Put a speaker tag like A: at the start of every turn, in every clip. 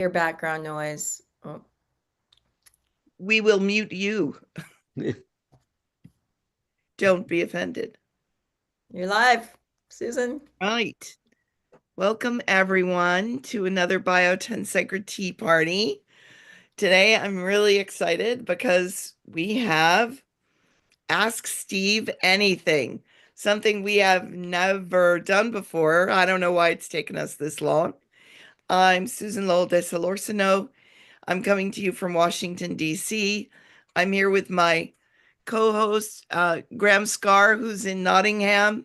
A: Your background noise. Oh,
B: We will mute you. Don't be offended.
A: you're live, Susan.
B: Right. Welcome, everyone, to another BiotensegriTea party. Today, I'm really excited because we have Ask Steve Anything, something we have never done before. I don't know why it's taken us this long. I'm Susan Lowell de Solorzano. I'm coming to you from Washington, D.C. I'm here with my co-host, Graham Scarr, who's in Nottingham.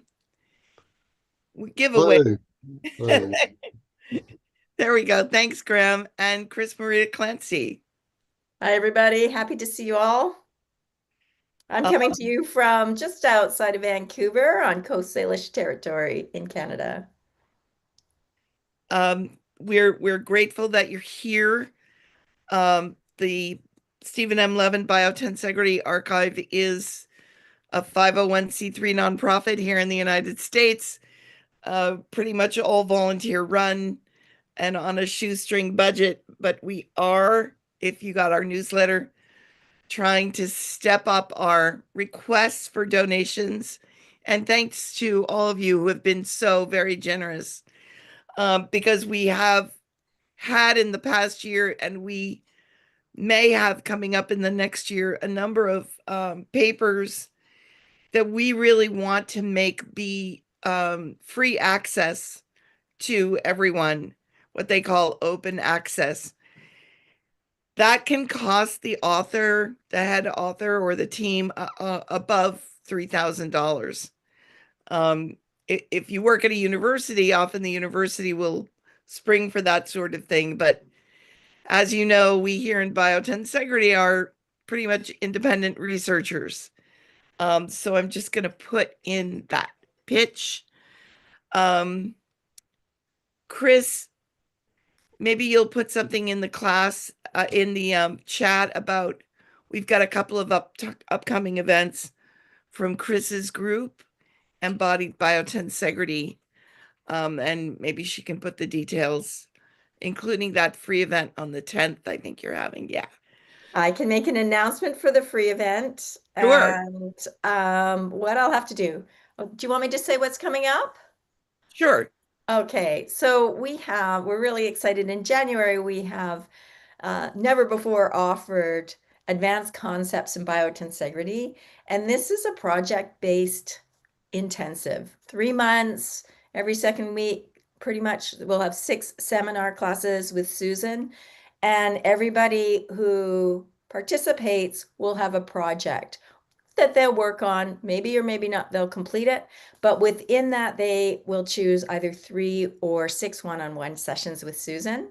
B: We give away.
C: Hello. Hello.
B: There we go. Thanks, Graham. And Chris Maria Clancy.
A: Hi, everybody. Happy to see you all. I'm
B: Uh,
A: coming to you from just outside of Vancouver on Coast Salish territory in Canada.
B: we're grateful that you're here. The Stephen M. Levin Biotensegrity Archive is a 501c3 nonprofit here in the United States, pretty much all volunteer run and on a shoestring budget. But we are, if you got our newsletter, trying to step up our requests for donations. And thanks to all of you who have been so very generous, because we have had in the past year, and we may have coming up in the next year, a number of papers that we really want to make be free access to everyone, what they call open access. That can cost the author, the head author, or the team above $3,000. If you work at a university, often the university will spring for that sort of thing. But as you know, we here in Biotensegrity are pretty much independent researchers. So I'm just going to put in that pitch. Um, Chris, maybe you'll put something in the class, in the chat about, we've got a couple of upcoming events from Chris's group, Embodied Biotensegrity, and maybe she can put the details, including that free event on the 10th, I think you're having. Yeah.
A: I can make an announcement for the free event
B: Sure.
A: and what I'll have to do. Do you want me to say what's coming up?
B: Sure.
A: Okay, so we're really excited. In January, we have never before offered advanced concepts in biotensegrity. And this is a project-based intensive, 3 months, every second week, pretty much. We'll have 6 seminar classes with Susan, and everybody who participates will have a project that they'll work on, maybe or maybe not, they'll complete it. But within that, they will choose either 3 or 6 one-on-one sessions with Susan.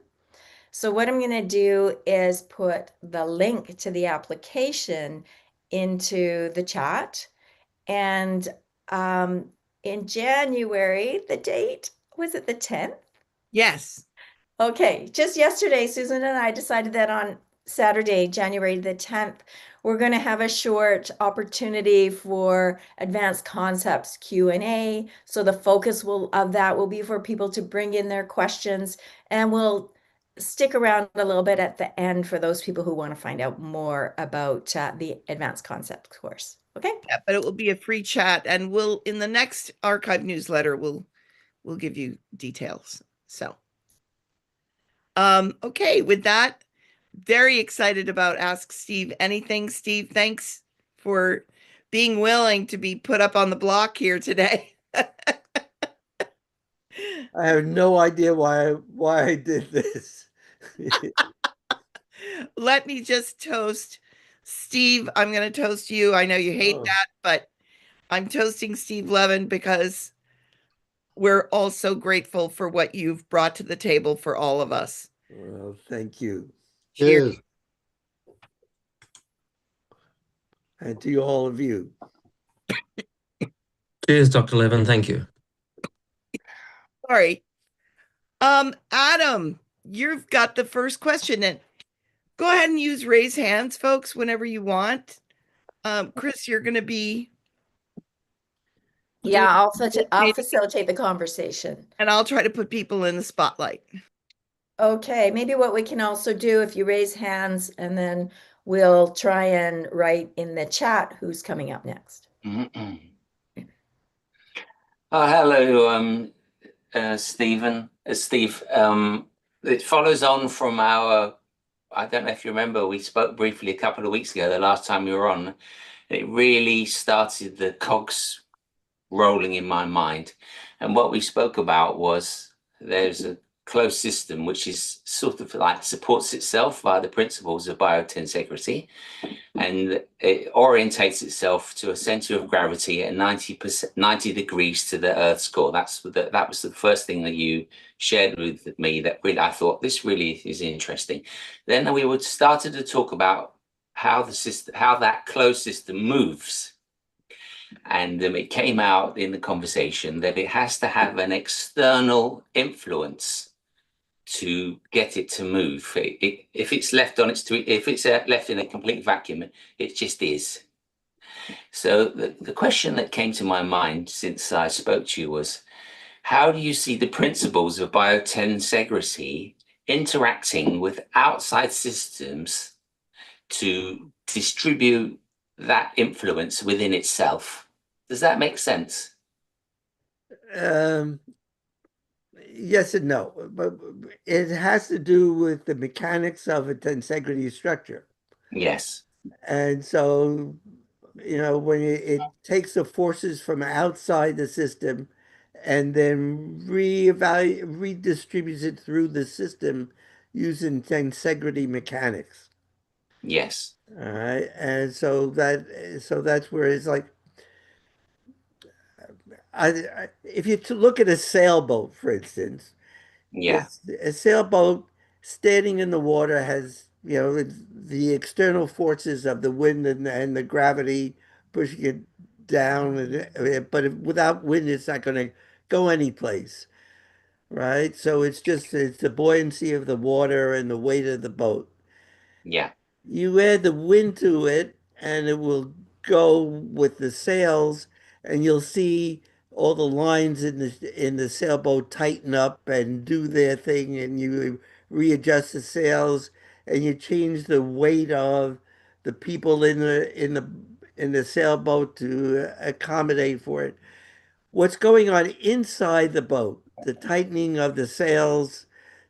A: So what I'm going to do is put the link to the application into the chat. And in January, the date, was it the 10th?
B: Yes.
A: Okay, just yesterday, Susan and I decided that on Saturday, January the 10th, we're going to have a short opportunity for advanced concepts Q&A. So the focus of that will be for people to bring in their questions, and we'll stick around a little bit at the end for those people who want to find out more about the advanced concepts course. Okay?
B: Yeah, but it will be a free chat, and we'll, in the next archive newsletter, we'll give you details. So, okay, with that, very excited about Ask Steve Anything. Steve, thanks for being willing to be put up on the block here today.
C: I have no idea why I did this.
B: Let me just toast Steve. I'm going to toast you. I know you hate
C: Oh,
B: that, but I'm toasting Steve Levin because we're all so grateful for what you've brought to the table for all of us.
C: well, thank you.
B: Cheers.
C: Cheers. And to all of you.
D: Cheers, Dr. Levin. Thank you.
B: Sorry. Adam, you've got the first question, and go ahead and use raise hands, folks, whenever you want. Chris, you're going to be
A: Yeah,
B: doing,
A: I'll facilitate the conversation.
B: and I'll try to put people in the spotlight.
A: Okay, maybe what we can also do if you raise hands and then we'll try and write in the chat who's coming up next.
D: Hello, Stephen. Steve. It follows on from our. I don't know if you remember, we spoke briefly a couple of weeks ago, the last time you were on. It really started the cogs rolling in my mind. And what we spoke about was there's a closed system which is sort of like supports itself via the principles of biotensegrity, and it orientates itself to a center of gravity at 90 degrees to the Earth's core. That was the first thing that you shared with me that really I thought this really is interesting. Then we would started to talk about how that closed system moves. And it came out in the conversation that it has to have an external influence to get it to move. If it's left on if it's left in a complete vacuum, it just is. So the question that came to my mind since I spoke to you was, how do you see the principles of biotensegrity interacting with outside systems to distribute that influence within itself? Does that make sense?
C: Um, yes and no, but it has to do with the mechanics of a tensegrity structure.
D: Yes.
C: And so, when it takes the forces from outside the system and then redistributes it through the system using tensegrity mechanics.
D: Yes.
C: All right. And so that's where it's like if you look at a sailboat, for instance,
D: Yeah.
C: a sailboat standing in the water has, the external forces of the wind and the gravity pushing it down, but without wind, it's not going to go anyplace, right? So it's the buoyancy of the water and the weight of the boat.
D: Yeah.
C: You add the wind to it, and it will go with the sails, and you'll see all the lines in the sailboat tighten up and do their thing, and you readjust the sails, and you change the weight of the people in the sailboat to accommodate for it. What's going on inside the boat, the tightening of the sails,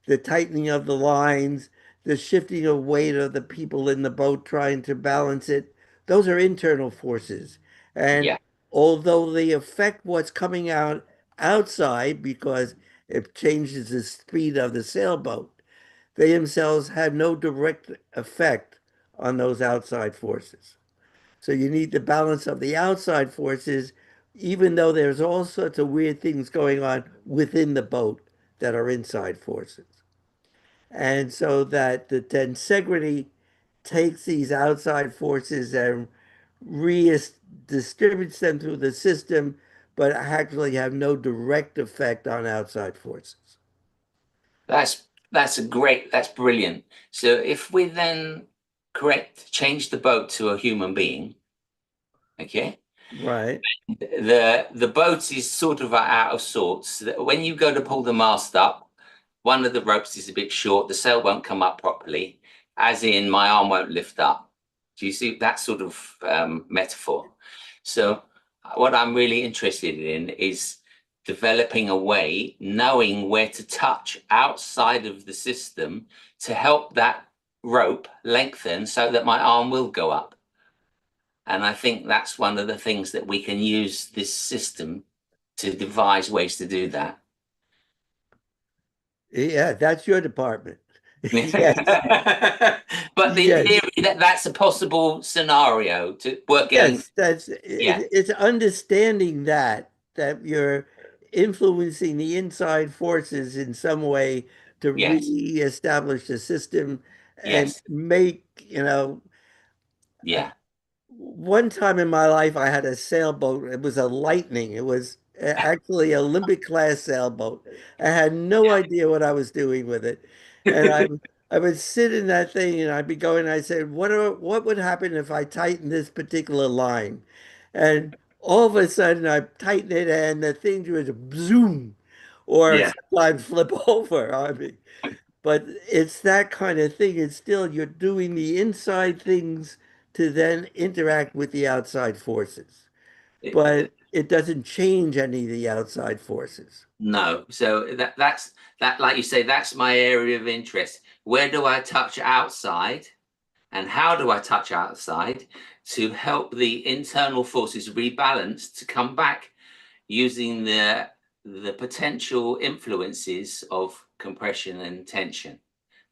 C: the tightening of the lines, the shifting of weight of the people in the boat trying to balance it, those are internal forces. And
D: Yeah.
C: although they affect what's coming out outside because it changes the speed of the sailboat, they themselves have no direct effect on those outside forces. So you need the balance of the outside forces, even though there's all sorts of weird things going on within the boat that are inside forces. And so that the tensegrity takes these outside forces and redistributes them through the system, but actually have no direct effect on outside forces.
D: That's brilliant. So if we then change the boat to a human being, okay,
C: Right.
D: the boat is sort of out of sorts. When you go to pull the mast up, one of the ropes is a bit short, the sail won't come up properly, as in my arm won't lift up. Do you see that sort of metaphor? So what I'm really interested in is developing a way, knowing where to touch outside of the system to help that rope lengthen so that my arm will go up. And I think that's one of the things that we can use this system to devise ways to do that.
C: Yeah, that's your department. Yes.
D: But in
C: Yes.
D: theory, that's a possible scenario to work getting.
C: Yes,
D: Yeah.
C: it's understanding that you're influencing the inside forces in some way to
D: Yes.
C: reestablish the system and
D: Yes.
C: make,
D: Yeah.
C: one time in my life I had a sailboat. It was a Lightning. It was actually an Olympic class sailboat. I had no idea what I was doing with it. And I would sit in that thing and I'd be going, I said, what would happen if I tighten this particular line? And all of a sudden I tighten it and the thing would zoom or
D: Yeah.
C: sometimes flip over. I mean, But it's that kind of thing. It's still, you're doing the inside things to then interact with the outside forces. But it doesn't change any of the outside forces.
D: No, so that's that, like you say, that's my area of interest. Where do I touch outside, and how do I touch outside to help the internal forces rebalance to come back using the potential influences of compression and tension?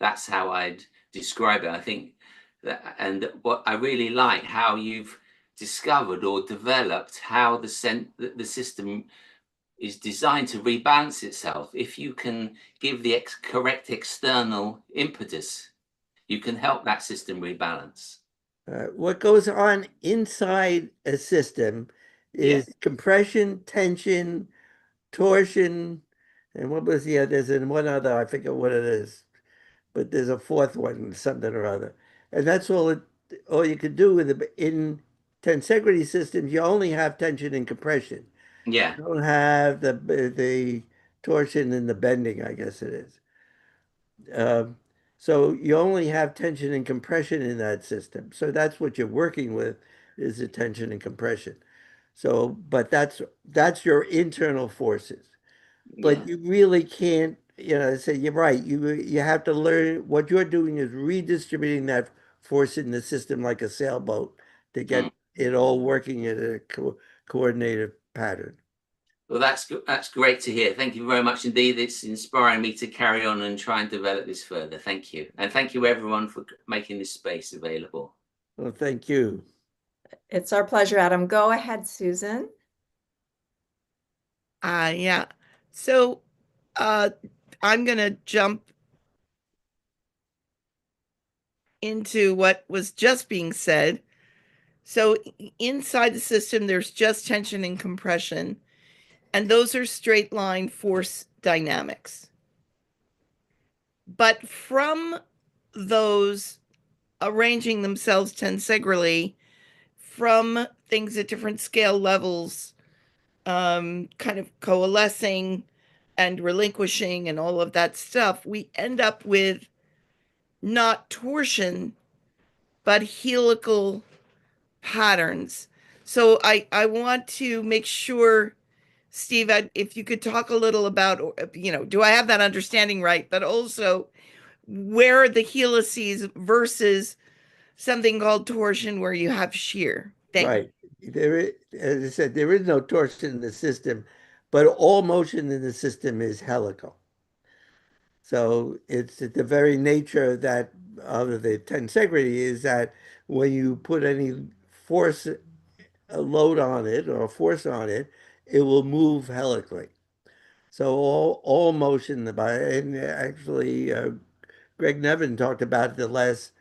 D: That's how I'd describe it. I think that, and what I really like how you've discovered or developed how the system is designed to rebalance itself. If you can give the correct external impetus, you can help that system rebalance.
C: What goes on inside a system
D: Yeah,
C: is compression, tension, torsion, and what was the other? There's one other, I forget what it is, but there's a fourth one, something or other. And that's all you can do with in tensegrity systems, you only have tension and compression.
D: yeah,
C: You don't have the torsion and the bending, I guess it is. Um, so you only have tension and compression in that system. So that's what you're working with is the tension and compression. So, but that's your internal forces.
D: yeah.
C: But you really can't, say you're right. You have to learn what you're doing is redistributing that force in the system like a sailboat to
D: Mm.
C: get it all working in a coordinated pattern.
D: Well, that's great to hear. Thank you very much indeed. It's inspiring me to carry on and try and develop this further. Thank you. And thank you everyone for making this space available.
C: Well, thank you.
A: It's our pleasure, Adam. Go ahead, Susan.
B: Yeah. So I'm going to jump into what was just being said. So inside the system, there's just tension and compression, and those are straight line force dynamics. But from those arranging themselves tensegrally, from things at different scale levels, kind of coalescing and relinquishing and all of that stuff, we end up with not torsion, but helical patterns. So I want to make sure, Steve, if you could talk a little about, do I have that understanding right? But also where are the helices versus something called torsion where you have shear. Thank you.
C: Right. As I said, there is no torsion in the system, but all motion in the system is helical. So it's the very nature that of the tensegrity is that when you put any force, a load on it or a force on it, it will move helically. So all motion in the body, and actually Greg Nevin talked about the last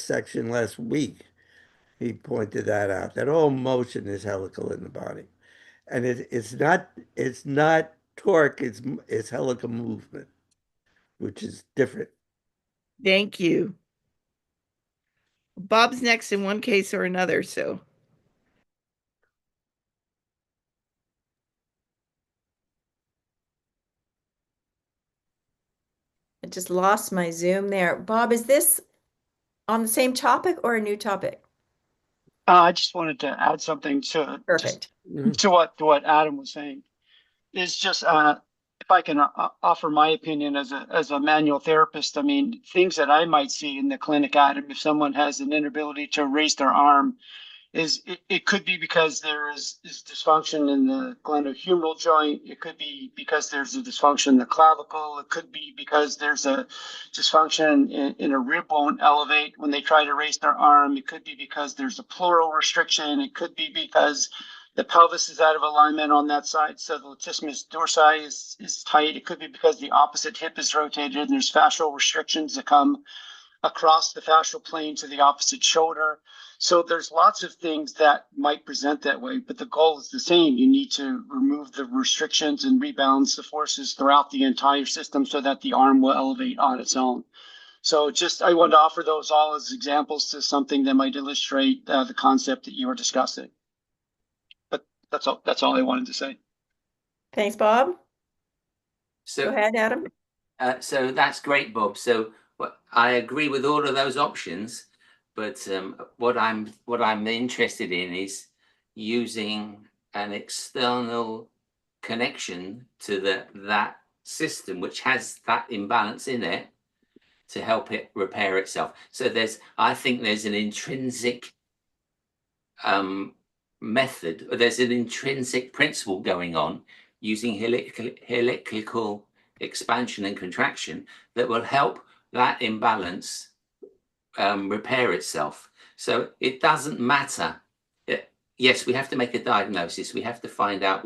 C: section last week. He pointed that out, that all motion is helical in the body. And it's not torque, it's helical movement, which is different.
B: Thank you. Bob's next in one case or another, so.
A: I just lost my Zoom there. Bob, is this on the same topic or a new topic?
E: I just wanted to add something to just
A: Perfect.
E: to what Adam was saying. It's just if I can offer my opinion as a manual therapist. I mean, things that I might see in the clinic, Adam, if someone has an inability to raise their arm, it could be because there is dysfunction in the glenohumeral joint. It could be because there's a dysfunction in the clavicle. It could be because there's a dysfunction in a rib won't elevate when they try to raise their arm. It could be because there's a pleural restriction. It could be because the pelvis is out of alignment on that side, so the latissimus dorsi is tight. It could be because the opposite hip is rotated and there's fascial restrictions that come across the fascial plane to the opposite shoulder. So there's lots of things that might present that way, but the goal is the same. You need to remove the restrictions and rebalance the forces throughout the entire system so that the arm will elevate on its own. So just I wanted to offer those all as examples to something that might illustrate the concept that you were discussing. But that's all I wanted to say.
A: Thanks, Bob. Go
D: So
A: ahead, Adam.
D: So that's great, Bob. So I agree with all of those options, but what I'm interested in is using an external connection to that system which has that imbalance in it to help it repair itself. So I think there's an intrinsic um, method, there's an intrinsic principle going on using helical expansion and contraction that will help that imbalance repair itself. So it doesn't matter. Yes, we have to make a diagnosis. We have to find out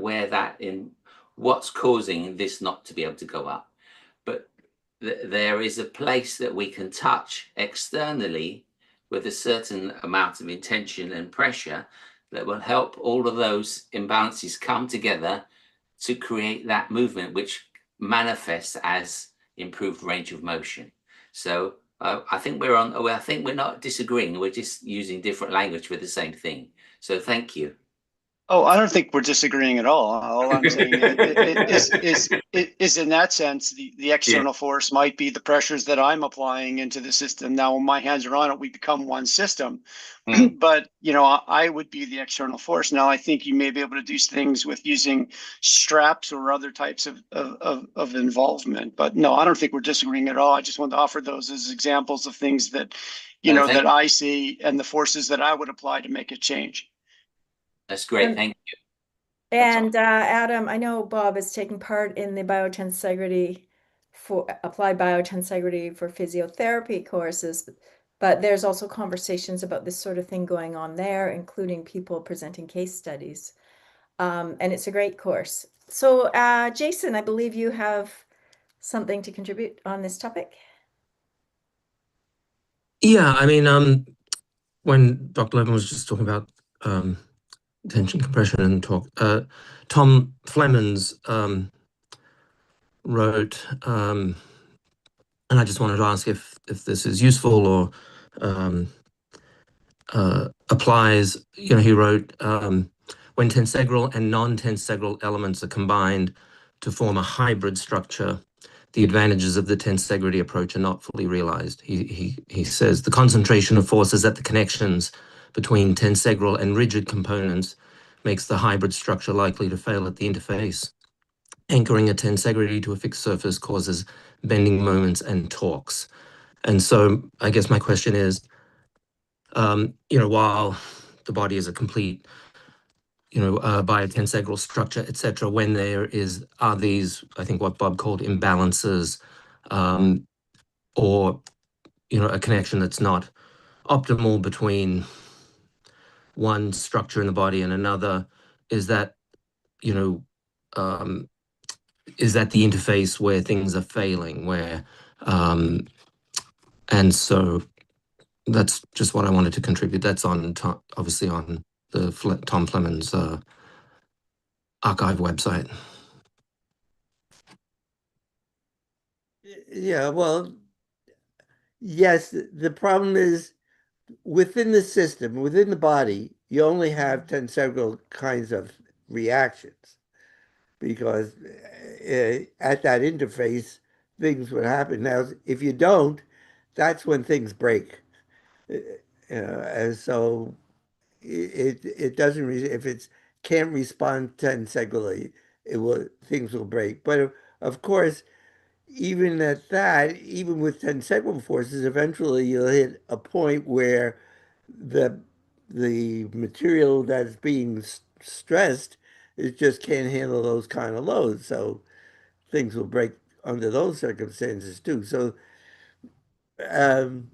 D: what's causing this not to be able to go up. But there is a place that we can touch externally with a certain amount of intention and pressure that will help all of those imbalances come together to create that movement, which manifests as improved range of motion. So I think I think we're not disagreeing. We're just using different language for the same thing. So thank you.
E: Oh, I don't think we're disagreeing at all. All I'm saying is in that sense, the
D: Yeah.
E: external force might be the pressures that I'm applying into the system. Now, when my hands are on it, we become one system.
D: Mm.
E: But, I would be the external force. Now, I think you may be able to do things with using straps or other types of involvement. But no, I don't think we're disagreeing at all. I just wanted to offer those as examples of things that,
D: No,
E: that I see and the forces that I would apply to make a change.
D: that's great.
A: And
D: Thank you.
E: That's all.
A: And Adam, I know Bob is taking part in the biotensegrity for applied biotensegrity for physiotherapy courses, but there's also conversations about this sort of thing going on there, including people presenting case studies. And it's a great course. So, Jason, I believe you have something to contribute on this topic.
F: Yeah, when Dr. Levin was just talking about tension compression and talk, Tom Flemons wrote, and I just wanted to ask if this is useful or applies. He wrote, when tensegral and non-tensegral elements are combined to form a hybrid structure, the advantages of the tensegrity approach are not fully realized. He says the concentration of forces at the connections between tensegral and rigid components makes the hybrid structure likely to fail at the interface. Anchoring a tensegrity to a fixed surface causes bending moments and torques. And so I guess my question is, while the body is a complete, biotensegral structure, etc., when are these, I think what Bob called imbalances, or, a connection that's not optimal between one structure in the body and another, is that, you know, is that the interface where things are failing, and so that's just what I wanted to contribute. That's obviously on the Tom Flemons archive website.
C: Yeah, well, yes, the problem is within the system, within the body, you only have 10 several kinds of reactions because at that interface, things would happen. Now, if you don't, that's when things break. And so it doesn't if it's can't respond tensegally, it will things will break. But of course, even at that, even with tensegral forces, eventually you'll hit a point where the the material that's being stressed it just can't handle those kind of loads. So things will break under those circumstances too. So um,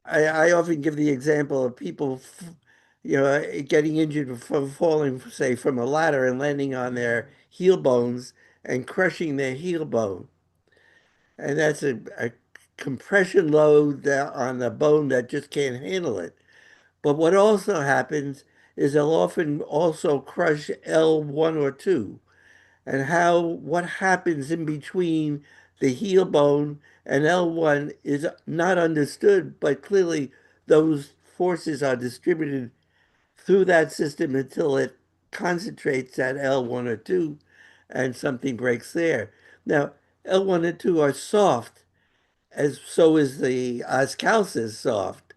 C: I often give the example of people, getting injured from falling, say, from a ladder and landing on their heel bones and crushing their heel bone. And that's a compression load on the bone that just can't handle it. But what also happens is they'll often also crush L1 or 2. And what happens in between the heel bone and L1 is not understood, but clearly those forces are distributed through that system until it concentrates at L1 or 2 and something breaks there. Now, L1 and 2 are soft, as so is the Oscalcis soft.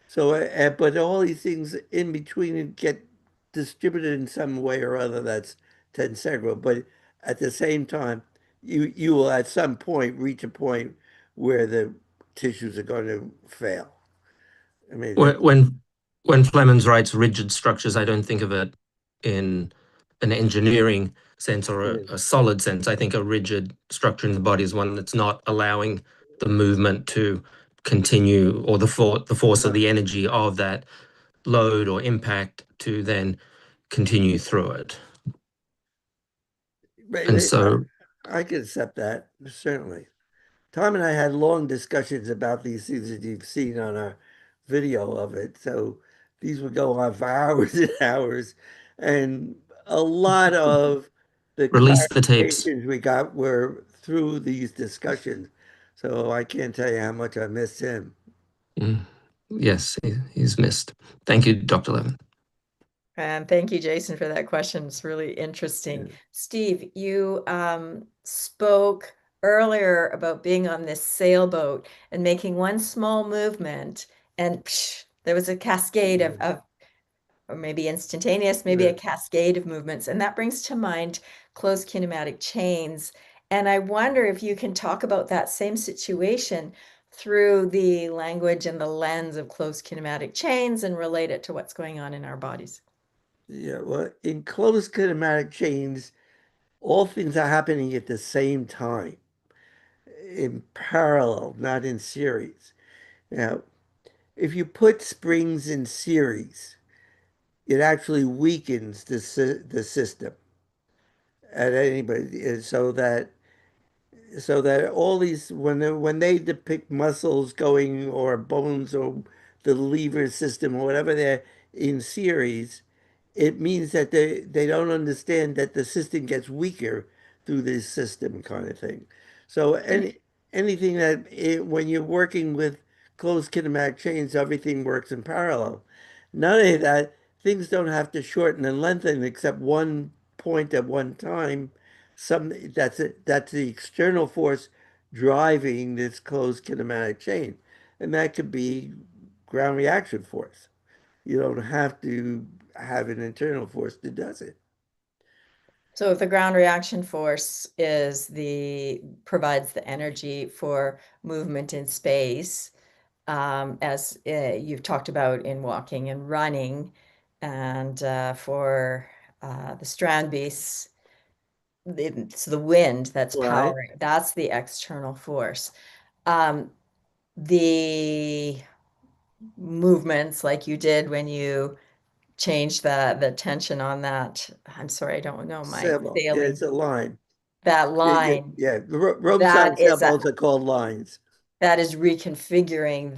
C: So, but all these things in between get distributed in some way or other that's tensegral. But at the same time, you will at some point reach a point where the tissues are going to fail. I mean,
F: When when Flemons writes rigid structures, I don't think of it in an engineering sense or a solid sense. I think a rigid structure in the body is one that's not allowing the movement to continue, or the force or the energy of that load or impact to then continue through it. And so
C: I can accept that, certainly. Tom and I had long discussions about these things that you've seen on our video of it. So these would go on for hours and hours. And a lot of the
F: release the tapes.
C: clarifications we got were through these discussions. So I can't tell you how much I miss him.
F: Mm. Yes, he's missed. Thank you, Dr. Levin.
A: And thank you, Jason, for that question. It's really interesting.
C: Yeah.
A: Steve, you spoke earlier about being on this sailboat and making one small movement, and there was a cascade of, or maybe instantaneous, maybe a cascade of movements. And that brings to mind closed kinematic chains. And I wonder if you can talk about that same situation through the language and the lens of closed kinematic chains and relate it to what's going on in our bodies.
C: Yeah, well, in closed kinematic chains, all things are happening at the same time, in parallel, not in series. Now, if you put springs in series, it actually weakens the system at anybody, and so that all these when they depict muscles going or bones or the lever system or whatever they're in series, it means that they don't understand that the system gets weaker through this system kind of thing. So anything when you're working with closed kinematic chains, everything works in parallel. Not only that, things don't have to shorten and lengthen except one point at one time. That's the external force driving this closed kinematic chain, and that could be ground reaction force. You don't have to have an internal force that does it.
A: So if the ground reaction force provides the energy for movement in space, as you've talked about in walking and running, and for the strand base, it's the wind that's
C: Right.
A: powering. That's the external force. Um, the movements like you did when you changed the tension on that. I'm sorry, I don't know my
C: Sailboat. Yeah,
A: sailing.
C: it's a line.
A: That
C: Yeah, yeah,
A: line,
C: yeah. Ropes on
A: that is a
C: sailboats are called lines.
A: that is reconfiguring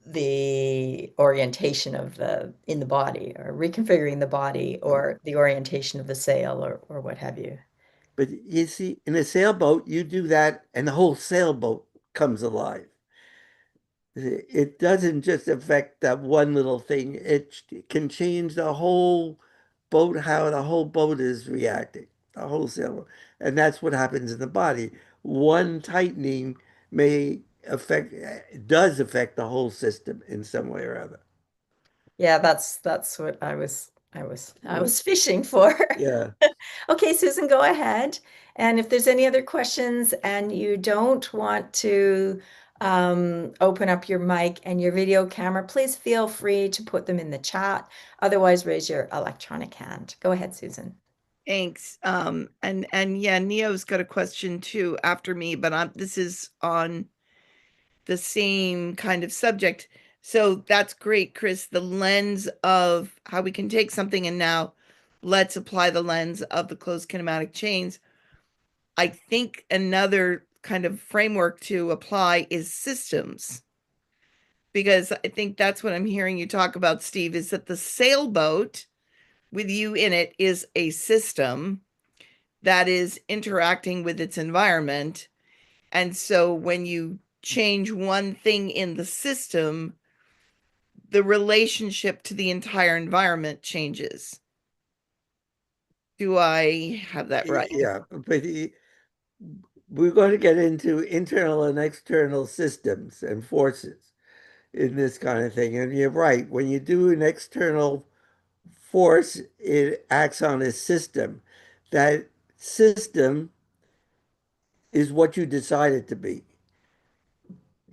A: the orientation of the in the body, or reconfiguring the body, or the orientation of the sail, or what have you.
C: But you see, in a sailboat, you do that and the whole sailboat comes alive. It doesn't just affect that one little thing. It can change the whole boat, how the whole boat is reacting, the whole sailboat. And that's what happens in the body. One tightening may affect, does affect the whole system in some way or other.
A: Yeah, that's what I was fishing for.
C: Yeah.
A: Okay, Susan, go ahead. And if there's any other questions and you don't want to open up your mic and your video camera, please feel free to put them in the chat. Otherwise, raise your electronic hand. Go ahead, Susan.
B: Thanks. And yeah, Neo's got a question too after me, but this is on the same kind of subject. So that's great, Chris. The lens of how we can take something and now let's apply the lens of the closed kinematic chains. I think another kind of framework to apply is systems, because I think that's what I'm hearing you talk about, Steve, is that the sailboat with you in it is a system that is interacting with its environment. And so when you change one thing in the system, the relationship to the entire environment changes. Do I have that right?
C: Yeah. we're going to get into internal and external systems and forces in this kind of thing. And you're right, when you do an external force, it acts on a system. That system is what you decide it to be,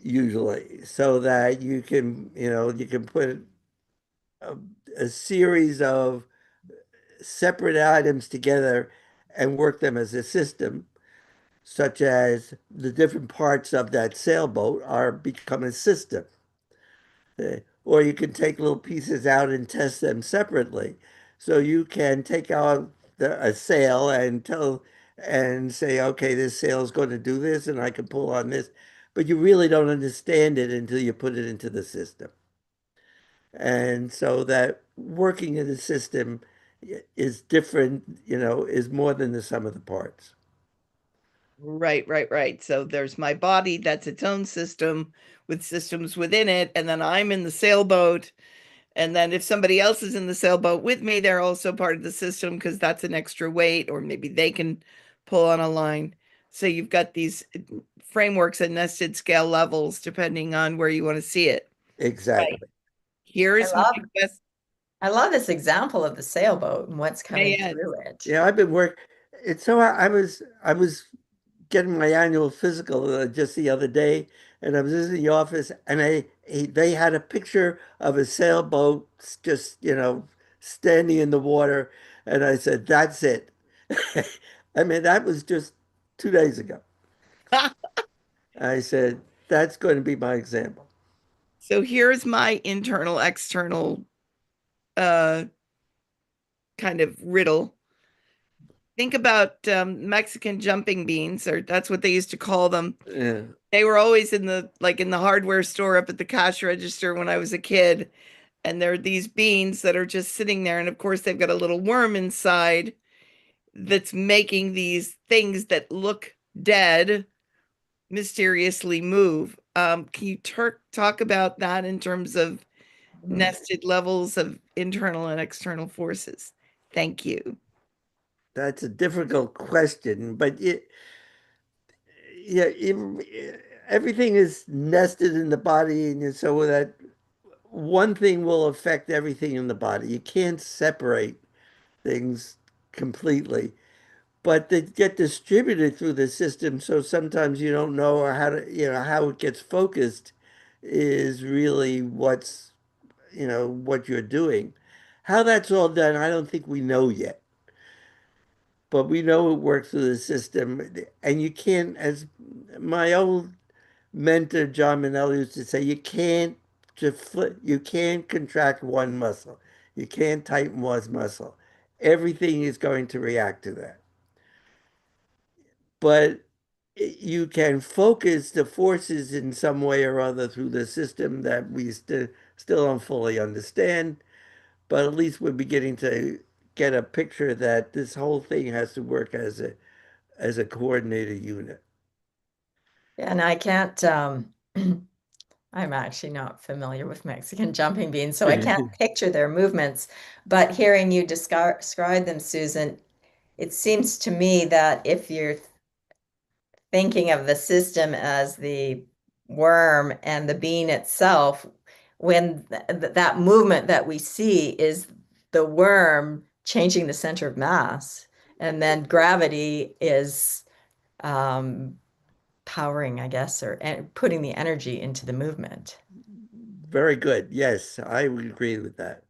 C: usually, so that you can, you can put a, a series of separate items together and work them as a system, such as the different parts of that sailboat are become a system. Or you can take little pieces out and test them separately. So you can take out a sail and tell and say, okay, this sail is going to do this, and I can pull on this. But you really don't understand it until you put it into the system. And so that working in the system is different, is more than the sum of the parts.
B: Right, right, right. So there's my body, that's its own system with systems within it. And then I'm in the sailboat. And then if somebody else is in the sailboat with me, they're also part of the system because that's an extra weight, or maybe they can pull on a line. So you've got these frameworks and nested scale levels depending on where you want to see it. Right.
C: Exactly.
A: I
B: Here's my
A: love
B: best.
A: I love this example of the sailboat and what's
B: Yeah,
A: coming
B: yeah.
A: through it.
C: Yeah, I've been work. It's so I was getting my annual physical just the other day, and I was in the office, and they had a picture of a sailboat just standing in the water, and I said, "That's it." I mean, that was just 2 days ago. I said, "That's going to be my example."
B: So here's my internal external uh kind of riddle. Think about Mexican jumping beans, or that's what they used to call them.
C: Yeah,
B: They were always in the hardware store up at the cash register when I was a kid. And there are these beans that are just sitting there. And of course, they've got a little worm inside that's making these things that look dead mysteriously move. Can you talk about that in terms of
A: Mm.
B: nested levels of internal and external forces? Thank you.
C: that's a difficult question, but yeah, everything is nested in the body, and so that one thing will affect everything in the body. You can't separate things completely, but they get distributed through the system. So sometimes you don't know how to, how it gets focused is really what you're doing. How that's all done, I don't think we know yet, but we know it works through the system. And you can't, as my old mentor John Manelli used to say, you can't contract one muscle. You can't tighten one muscle. Everything is going to react to that. But you can focus the forces in some way or other through the system that we still don't fully understand. But at least we're beginning to get a picture that this whole thing has to work as a coordinated unit.
A: And I can't, I'm actually not familiar with Mexican jumping beans, so I can't picture their movements. But hearing you describe them, Susan, it seems to me that if you're thinking of the system as the worm and the bean itself, when that movement that we see is the worm changing the center of mass, and then gravity is um, powering, I guess, or putting the energy into the movement.
C: Very good. Yes, I would agree with that.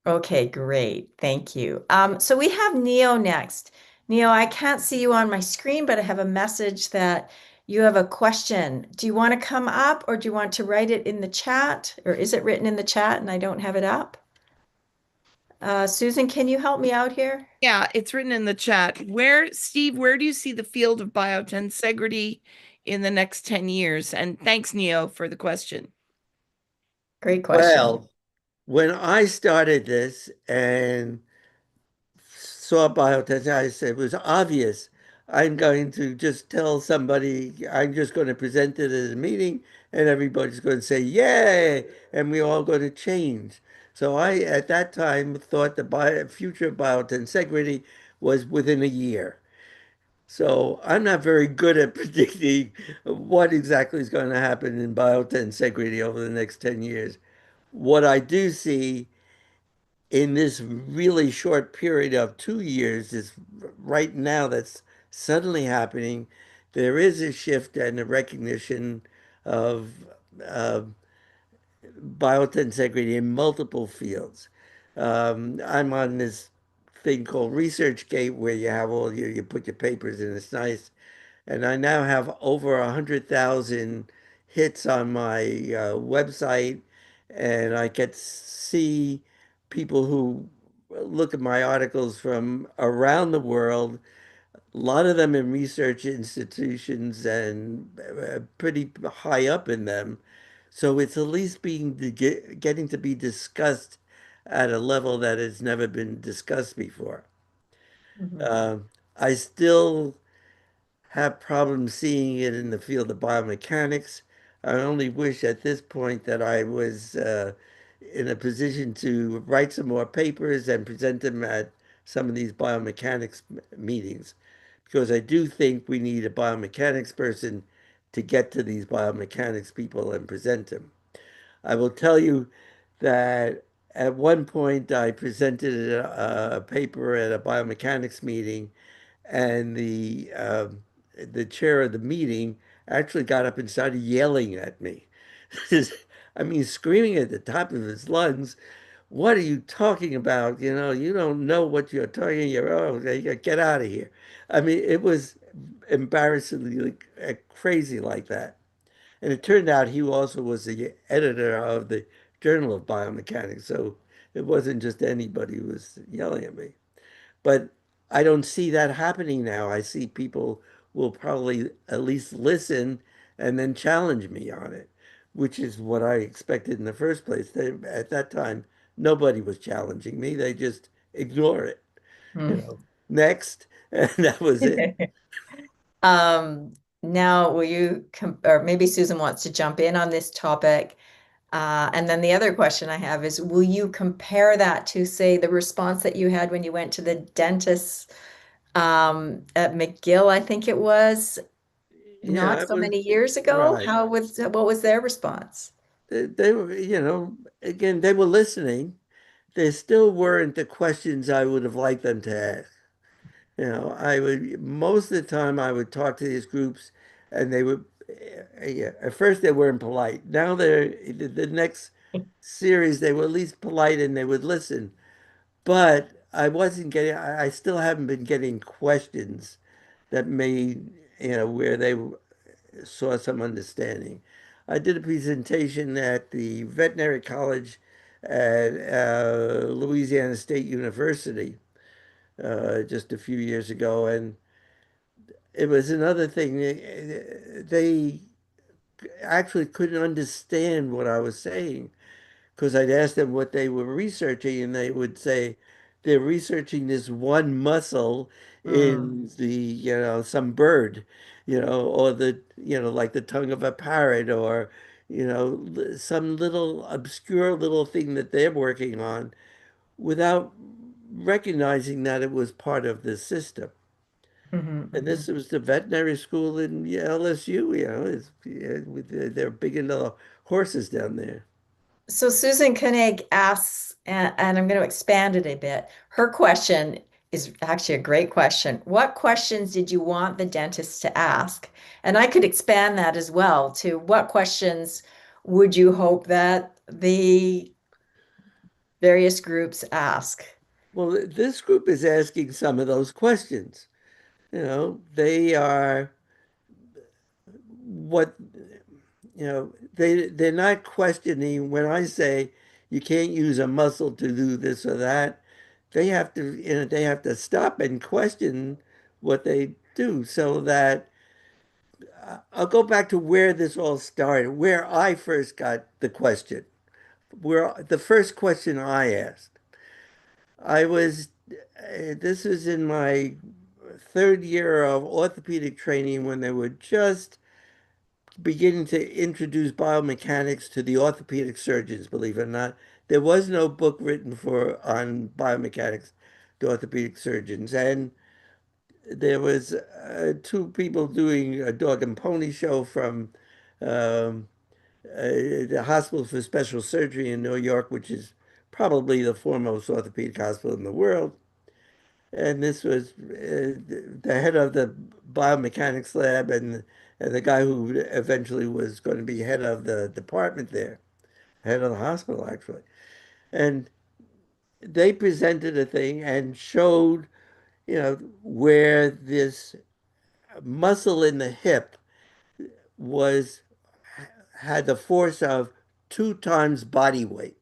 A: Okay, great. Thank you. So we have Neo next. Neo, I can't see you on my screen, but I have a message that you have a question. Do you want to come up or do you want to write it in the chat? Or is it written in the chat and I don't have it up? Susan, can you help me out here?
B: Yeah, it's written in the chat. Steve, where do you see the field of biotensegrity in the next 10 years? And thanks, Neo, for the question.
A: Great question.
C: Well, when I started this and saw biotech, I said it was obvious. I'm going to just tell somebody, I'm just going to present it at a meeting, and everybody's going to say, yay, and we're all going to change. So I, at that time, thought the future of biotensegrity was within a year. So I'm not very good at predicting what exactly is going to happen in biotensegrity over the next 10 years. What I do see in this really short period of 2 years is right now that's suddenly happening. There is a shift and a recognition of uh, biotensegrity in multiple fields. I'm on this thing called ResearchGate where you have all you put your papers in. It's nice. And I now have over 100,000 hits on my website, and I get to see people who look at my articles from around the world, a lot of them in research institutions and pretty high up in them. So it's at least getting to be discussed at a level that has never been discussed before.
A: Mhm.
C: Uh, I still have problems seeing it in the field of biomechanics. I only wish at this point that I was in a position to write some more papers and present them at some of these biomechanics meetings, because I do think we need a biomechanics person to get to these biomechanics people and present them. I will tell you that at one point I presented a paper at a biomechanics meeting, and the chair of the meeting actually got up and started yelling at me. I mean, screaming at the top of his lungs, "What are you talking about? You know, you don't know what you're talking. You're oh, get out of here." I mean, it was embarrassingly crazy like that. And it turned out he also was the editor of the Journal of Biomechanics, so it wasn't just anybody who was yelling at me. But I don't see that happening now. I see people will probably at least listen and then challenge me on it, which is what I expected in the first place. At that time, nobody was challenging me. They just ignore it,
A: Mm.
C: next, and that was it.
A: Um, Now, will you or maybe Susan wants to jump in on this topic. And then the other question I have is, will you compare that to, say, the response that you had when you went to the dentist at McGill, I think it was,
C: Yeah,
A: not
C: it
A: so
C: was
A: many years ago?
C: right.
A: What was their response?
C: They were, again, they were listening. There still weren't the questions I would have liked them to ask. I would most of the time I would talk to these groups, and they would, yeah, at first they weren't polite. Now the next series they were at least polite and they would listen. But I wasn't getting, I still haven't been getting questions that made, where they saw some understanding. I did a presentation at the veterinary college at Louisiana State University just a few years ago, and it was another thing. They actually couldn't understand what I was saying because I'd ask them what they were researching, and they would say they're researching this one muscle
A: Mm,
C: in some bird, or like the tongue of a parrot, or some little obscure little thing that they're working on without recognizing that it was part of the system.
A: mhm,
C: And
A: mhm.
C: this was the veterinary school in LSU, they're big into horses down there.
A: So Susan Koenig asks, and I'm going to expand it a bit. Her question is actually a great question. What questions did you want the dentist to ask? And I could expand that as well to, what questions would you hope that the various groups ask?
C: Well, this group is asking some of those questions. They are what, they're not questioning when I say you can't use a muscle to do this or that. They have to stop and question what they do so that I'll go back to where this all started, where I first got the question, where the first question I asked. I was, this was in my third year of orthopedic training when they were just beginning to introduce biomechanics to the orthopedic surgeons, believe it or not. There was no book written on biomechanics to orthopedic surgeons. And there was two people doing a dog and pony show from um, the Hospital for Special Surgery in New York, which is probably the foremost orthopedic hospital in the world. And this was the head of the biomechanics lab and the guy who eventually was going to be head of the department there, head of the hospital, actually. And they presented a thing and showed, where this muscle in the hip was had the force of two times body weight.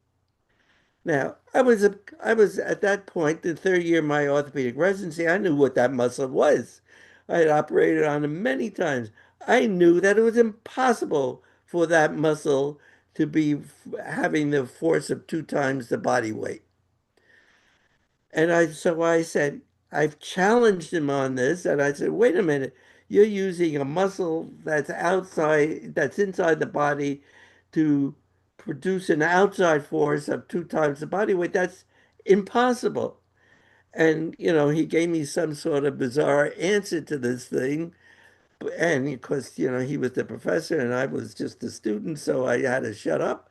C: Now, I was at that point, the third year of my orthopedic residency, I knew what that muscle was. I had operated on it many times. I knew that it was impossible for that muscle to be having the force of two times the body weight. And so I said, I've challenged him on this, and I said, wait a minute, you're using a muscle that's inside the body to produce an outside force of two times the body weight. That's impossible. And, he gave me some sort of bizarre answer to this thing. And because, he was the professor and I was just a student, so I had to shut up.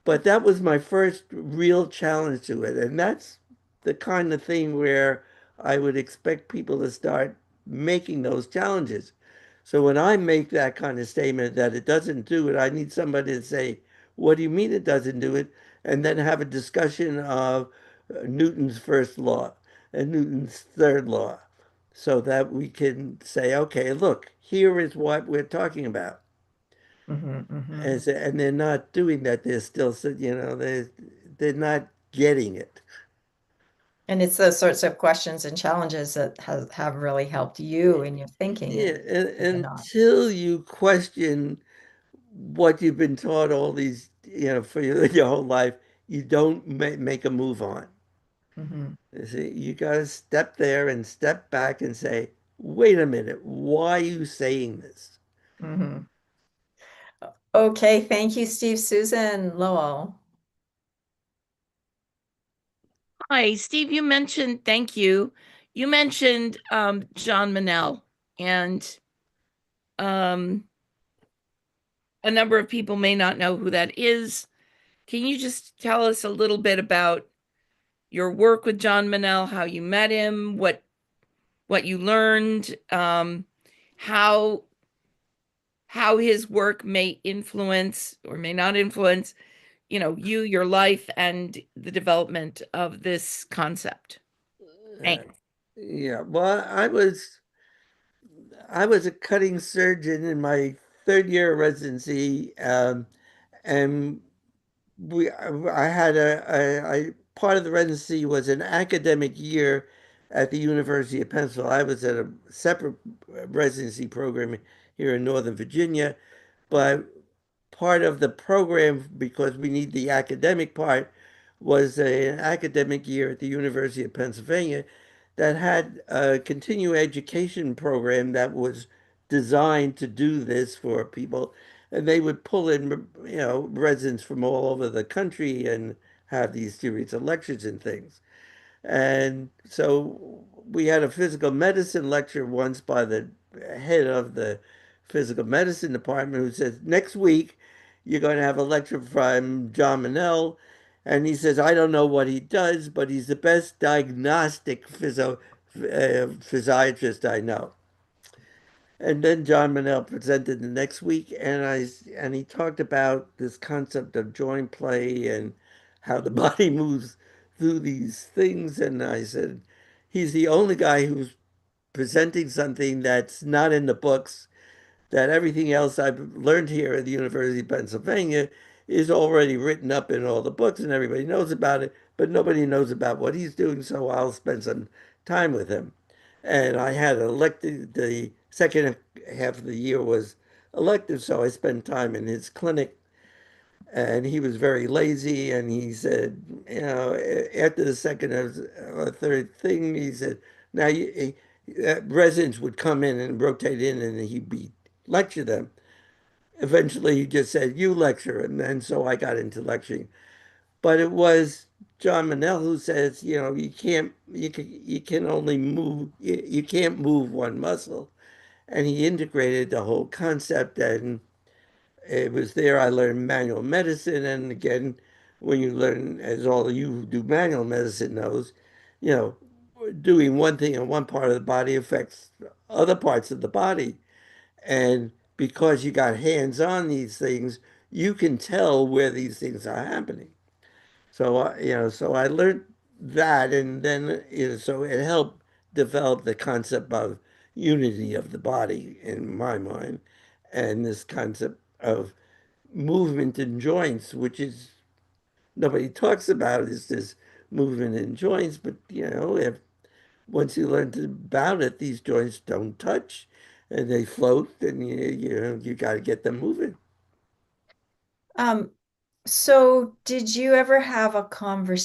C: But that was my first real challenge to it. And that's the kind of thing where I would expect people to start making those challenges. So when I make that kind of statement that it doesn't do it, I need somebody to say, what do you mean it doesn't do it? And then have a discussion of Newton's first law and Newton's third law so that we can say, okay, look, here is what we're talking about.
A: Hmm, hmm.
C: And they're not doing that. They're still, they're not getting it.
A: And it's those sorts of questions and challenges that have really helped you in your thinking,
C: Yeah,
A: and not.
C: until you question what you've been taught all these, for your whole life, you don't make a move on.
A: Hmm,
C: You see, you got to step there and step back and say, wait a minute, why are you saying this?
A: hmm. Okay, thank you, Steve. Susan Lowell.
B: Hi, Steve, thank you. You mentioned John Manel, and um, a number of people may not know who that is. Can you just tell us a little bit about your work with John Manel, how you met him, what you learned, how his work may influence or may not influence, you, your life, and the development of this concept?
C: Uh,
B: Thanks.
C: yeah, well, I was a cutting surgeon in my third year of residency, and I had part of the residency was an academic year at the University of Pennsylvania. I was at a separate residency program here in Northern Virginia, but part of the program, because we need the academic part, was an academic year at the University of Pennsylvania that had a continuing education program that was designed to do this for people. And they would pull in, residents from all over the country and have these series of lectures and things. And so we had a physical medicine lecture once by the head of the physical medicine department who says, next week you're going to have a lecture from John Manel. And he says, I don't know what he does, but he's the best diagnostic physiatrist I know. And then John Manel presented the next week, and he talked about this concept of joint play and how the body moves through these things. And I said, he's the only guy who's presenting something that's not in the books, that everything else I've learned here at the University of Pennsylvania is already written up in all the books and everybody knows about it, but nobody knows about what he's doing, so I'll spend some time with him. And I had elected the second half of the year was elective, so I spent time in his clinic. And he was very lazy, and he said, after the second or third thing, he said, now residents would come in and rotate in, and he'd be lecture them. Eventually, he just said, "You lecture," and so I got into lecturing. But it was John Manel who says, you can only move, you can't move one muscle. And he integrated the whole concept, and it was there I learned manual medicine. And again, when you learn, as all of you who do manual medicine knows, you know, doing one thing in one part of the body affects other parts of the body. And because you got hands on these things, you can tell where these things are happening. So, so I learned that, and then, so it helped develop the concept of unity of the body in my mind, and this concept of movement in joints, which is nobody talks about is this movement in joints, but if once you learn about it, these joints don't touch and they float, and you got to get them moving.
A: Um, so did you ever have a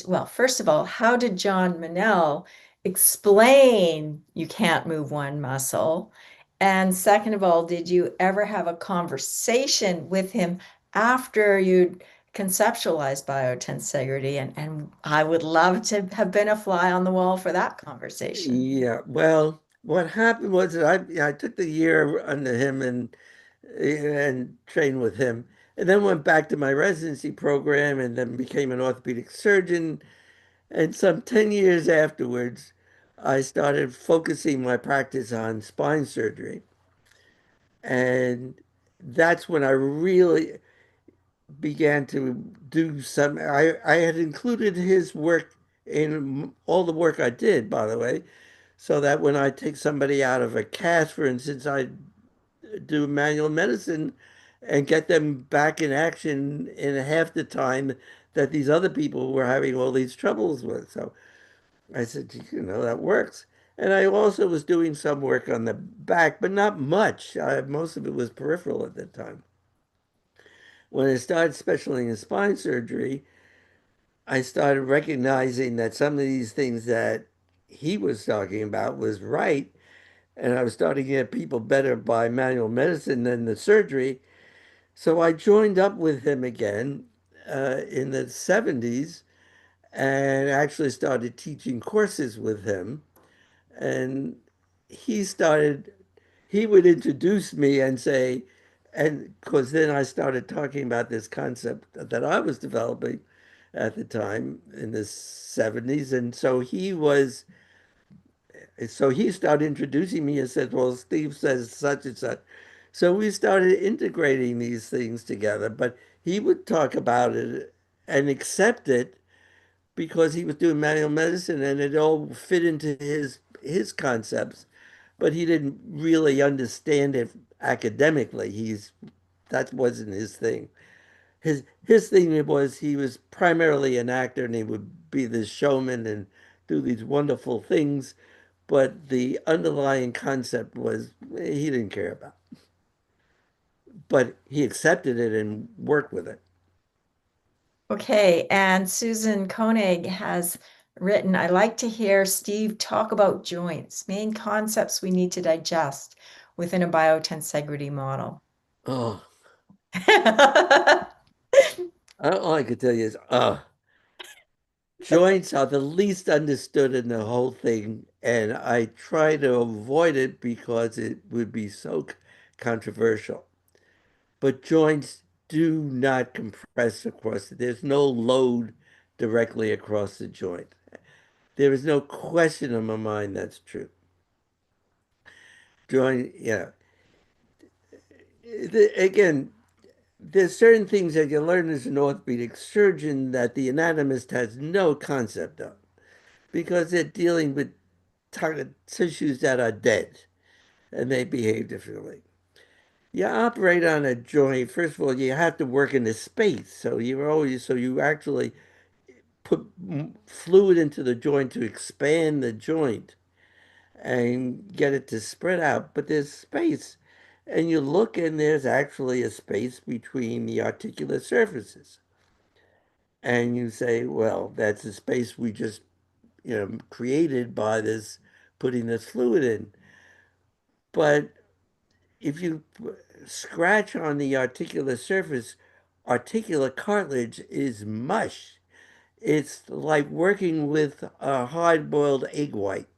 A: well, first of all, how did John Manel explain you can't move one muscle? And second of all, did you ever have a conversation with him after you'd conceptualized biotensegrity? And I would love to have been a fly on the wall for that conversation.
C: Yeah, well, what happened was that I took the year under him and trained with him, and then went back to my residency program and then became an orthopedic surgeon. And some 10 years afterwards, I started focusing my practice on spine surgery. And that's when I really began to do some. I had included his work in all the work I did, by the way, so that when I take somebody out of a cast, for instance, I do manual medicine and get them back in action in half the time that these other people were having all these troubles with. So I said, that works. And I also was doing some work on the back, but not much. Most of it was peripheral at that time. When I started specializing in spine surgery, I started recognizing that some of these things that he was talking about was right. And I was starting to get people better by manual medicine than the surgery. So I joined up with him again in the 70s and actually started teaching courses with him. And he started, he would introduce me and say, and because then I started talking about this concept that I was developing at the time in the 70s. And so he started introducing me and said, well, Steve says such and such. So we started integrating these things together, but he would talk about it and accept it because he was doing manual medicine and it all fit into his concepts, but he didn't really understand it academically. That wasn't his thing. His thing was he was primarily an actor and he would be this showman and do these wonderful things, but the underlying concept was he didn't care about. But he accepted it and worked with it.
A: Okay, and Susan Koenig has written, I like to hear Steve talk about joints, main concepts we need to digest within a biotensegrity model.
C: Oh, all I could tell you is, joints are the least understood in the whole thing, and I try to avoid it because it would be so controversial. But joints do not compress across it. There's no load directly across the joint. There is no question in my mind that's true. Joint, yeah. Again, there's certain things that you learn as an orthopedic surgeon that the anatomist has no concept of because they're dealing with tissues that are dead and they behave differently. You operate on a joint, first of all, you have to work in the space. So you actually put fluid into the joint to expand the joint and get it to spread out. But there's space. And you look and there's actually a space between the articular surfaces. And you say, well, that's a space we just, created by this, putting this fluid in. But if you scratch on the articular surface, articular cartilage is mush. it's like working with a hard-boiled egg white.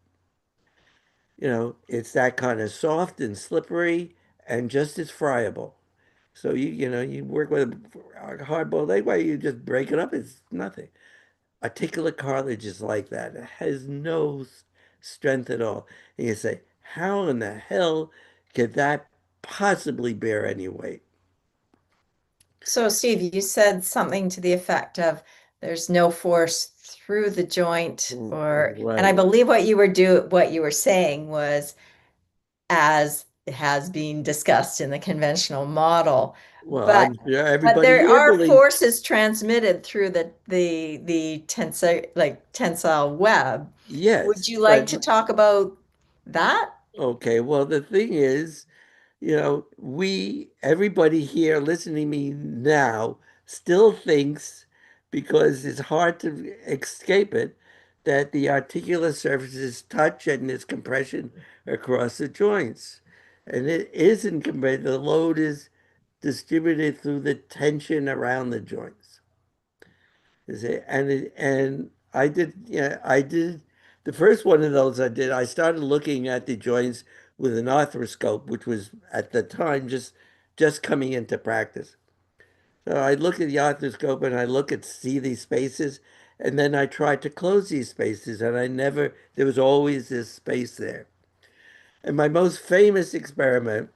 C: It's that kind of soft and slippery and just as friable. So you work with a hard-boiled egg white, you just break it up, it's nothing. Articulate cartilage is like that. It has no strength at all. And you say, how in the hell could that possibly bear any weight?
A: So, Steve, you said something to the effect of there's no force through the joint, and I
C: Right.
A: believe what you were saying was as has been discussed in the conventional model.
C: Well,
A: But
C: I'm sure
A: but
C: everybody
A: there
C: here
A: are
C: believes.
A: forces transmitted through the tensile web. Would
C: Yes,
A: you like
C: but
A: to talk about that?
C: okay. Well, the thing is, everybody here listening to me now still thinks, because it's hard to escape it, that the articular surfaces touch and there's compression across the joints. And it isn't compressed. The load is distributed through the tension around the joints. Is it? And I did, yeah, I did the first one of those I did. I started looking at the joints with an arthroscope, which was at the time just coming into practice. So I look at the arthroscope and I look at see these spaces, and then I tried to close these spaces, and there was always this space there. And my most famous experiment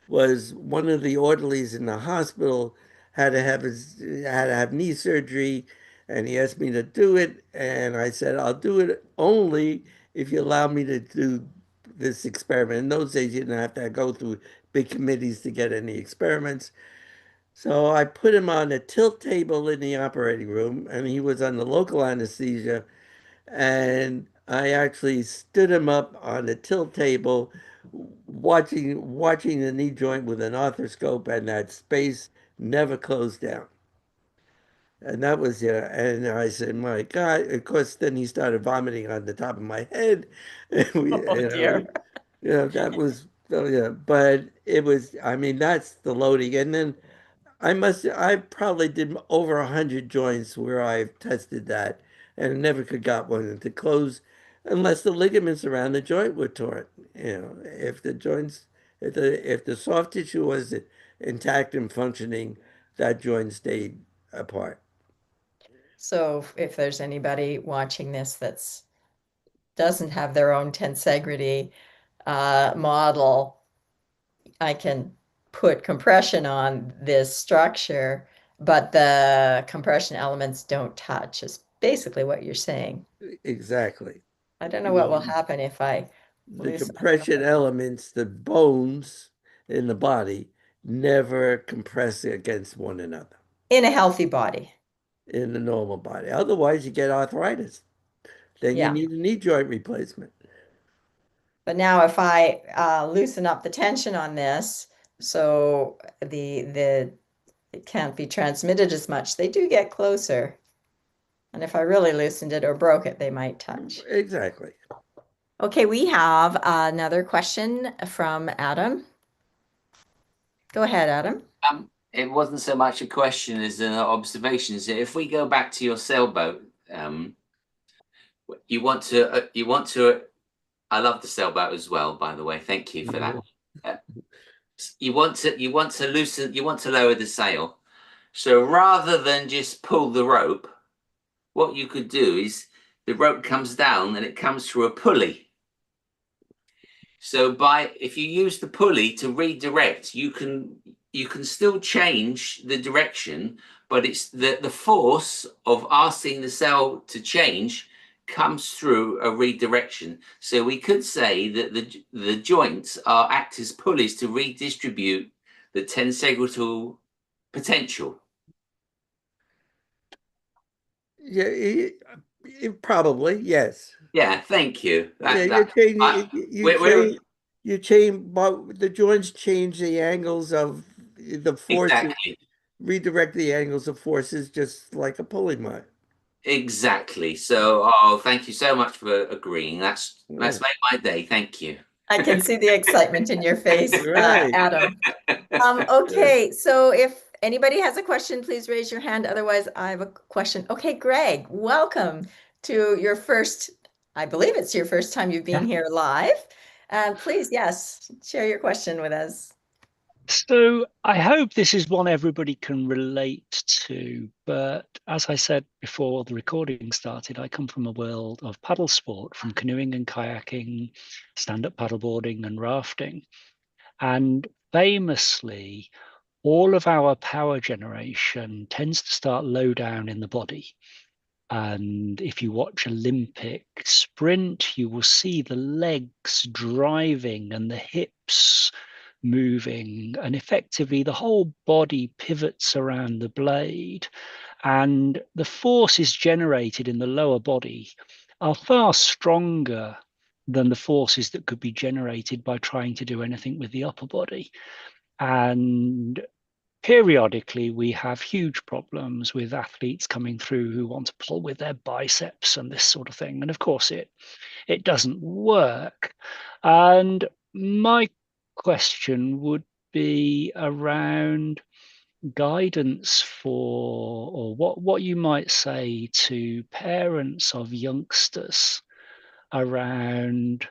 C: was one of the orderlies in the hospital had to have knee surgery, and he asked me to do it, and I said I'll do it only if you allow me to do this experiment. In those days, you didn't have to go through big committees to get any experiments. So I put him on a tilt table in the operating room, and he was under local anesthesia, and I actually stood him up on a tilt table, watching the knee joint with an arthroscope, and that space never closed down. And that was, yeah. And I said, my God. Of course, then he started vomiting on the top of my head. And
A: Oh dear.
C: that was, oh, yeah. But it was, I mean, that's the loading. And then I probably did over 100 joints where I've tested that and never could got one to close unless the ligaments around the joint were torn. If the joints, if the soft tissue was intact and functioning, that joint stayed apart.
A: So if there's anybody watching this that's doesn't have their own tensegrity model, I can put compression on this structure, but the compression elements don't touch, is basically what you're saying.
C: Exactly.
A: I don't know
C: You
A: what will
C: know,
A: happen if I
C: the
A: loosen
C: compression
A: up.
C: elements, the bones in the body, never compress against one another
A: In a healthy body.
C: in the normal body. Otherwise, you get arthritis. Then you
A: Yeah.
C: need a knee joint replacement.
A: But now if I loosen up the tension on this, so the it can't be transmitted as much, they do get closer. And if I really loosened it or broke it, they might touch.
C: Exactly.
A: Okay, we have another question from Adam. Go ahead, Adam.
D: It wasn't so much a question as an observation. Is that if we go back to your sailboat, you want to. I love the sailboat as well, by the way. Thank you for that. Uh, you want to lower the sail. So rather than just pull the rope, what you could do is the rope comes down and it comes through a pulley. So if you use the pulley to redirect, you can still change the direction, but it's the force of asking the cell to change comes through a redirection. So we could say that the joints act as pulleys to redistribute the tensegrital potential.
C: Yeah, probably, yes.
D: Yeah, thank you.
C: Yeah,
D: I, we're
C: you change, but the joints change the angles of the forces,
D: exactly.
C: redirect the angles of forces just like a pulley might.
D: Exactly. So, thank you so much for agreeing. That's
C: Right.
D: made my day. Thank you.
A: I can see the excitement in your face,
C: Right.
A: Adam. Okay, so if anybody has a question, please raise your hand. Otherwise, I have a question. Okay, Greg, welcome to your first, I believe it's your first time you've been here live. Please, yes, share your question with us.
G: So I hope this is one everybody can relate to, but as I said before the recording started, I come from a world of paddle sport, from canoeing and kayaking, stand-up paddleboarding and rafting. And famously, all of our power generation tends to start low down in the body. And if you watch Olympic sprint, you will see the legs driving and the hips moving, and effectively the whole body pivots around the blade. And the forces generated in the lower body are far stronger than the forces that could be generated by trying to do anything with the upper body. And periodically, we have huge problems with athletes coming through who want to pull with their biceps and this sort of thing. And of course, it doesn't work. And my question would be around guidance for, or what you might say to parents of youngsters around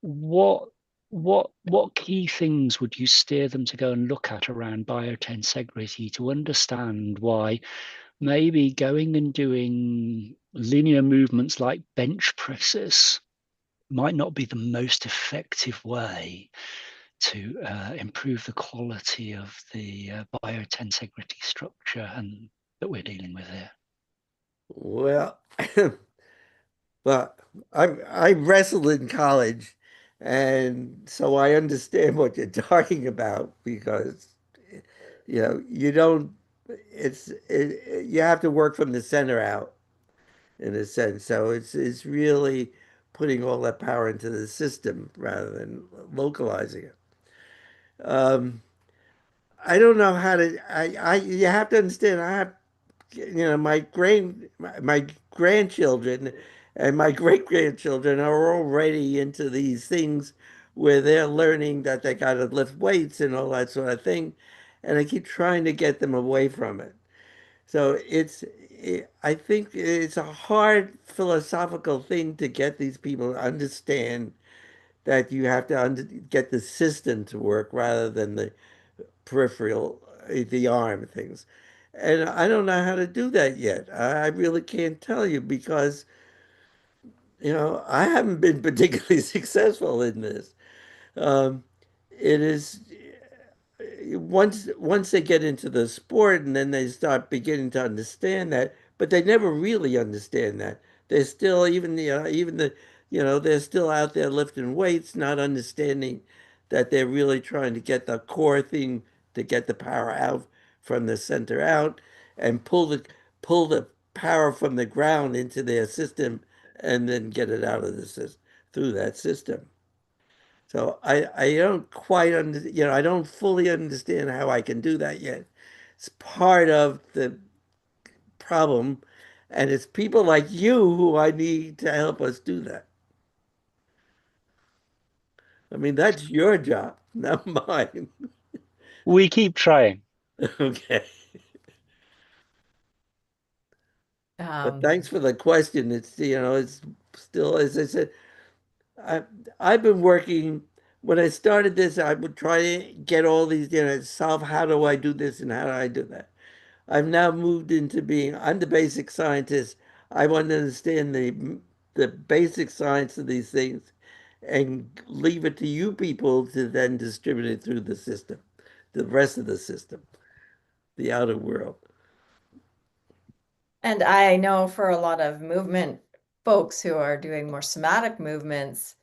G: what key things would you steer them to go and look at around biotensegrity to understand why maybe going and doing linear movements like bench presses might not be the most effective way to improve the quality of the biotensegrity structure and that we're dealing with here?
C: Well, well, I wrestled in college, and so I understand what you're talking about because you don't. You have to work from the center out in a sense. So it's really putting all that power into the system rather than localizing it. Um, I don't know how to. You have to understand. I have my grandchildren and my great grandchildren are already into these things where they're learning that they got to lift weights and all that sort of thing, and I keep trying to get them away from it. So I think it's a hard philosophical thing to get these people to understand that you have to get the system to work rather than the peripheral, the arm things. And I don't know how to do that yet. I really can't tell you because, I haven't been particularly successful in this. Um, it is once they get into the sport and then they start beginning to understand that, but they never really understand that. They're still they're still out there lifting weights, not understanding that they're really trying to get the core thing to get the power out from the center out and pull the power from the ground into their system and then get it out of the system through that system. So I don't quite I don't fully understand how I can do that yet. It's part of the problem, and it's people like you who I need to help us do that. I mean, that's your job, not mine.
G: We keep trying.
C: Okay. But
A: Um,
C: thanks for the question. It's still, as I said, I I've been working. When I started this, I would try to get all these, solve how do I do this and how do I do that. I've now moved into being, I'm the basic scientist. I want to understand the basic science of these things and leave it to you people to then distribute it through the system, the rest of the system, the outer world.
A: and I know for a lot of movement folks who are doing more somatic movements,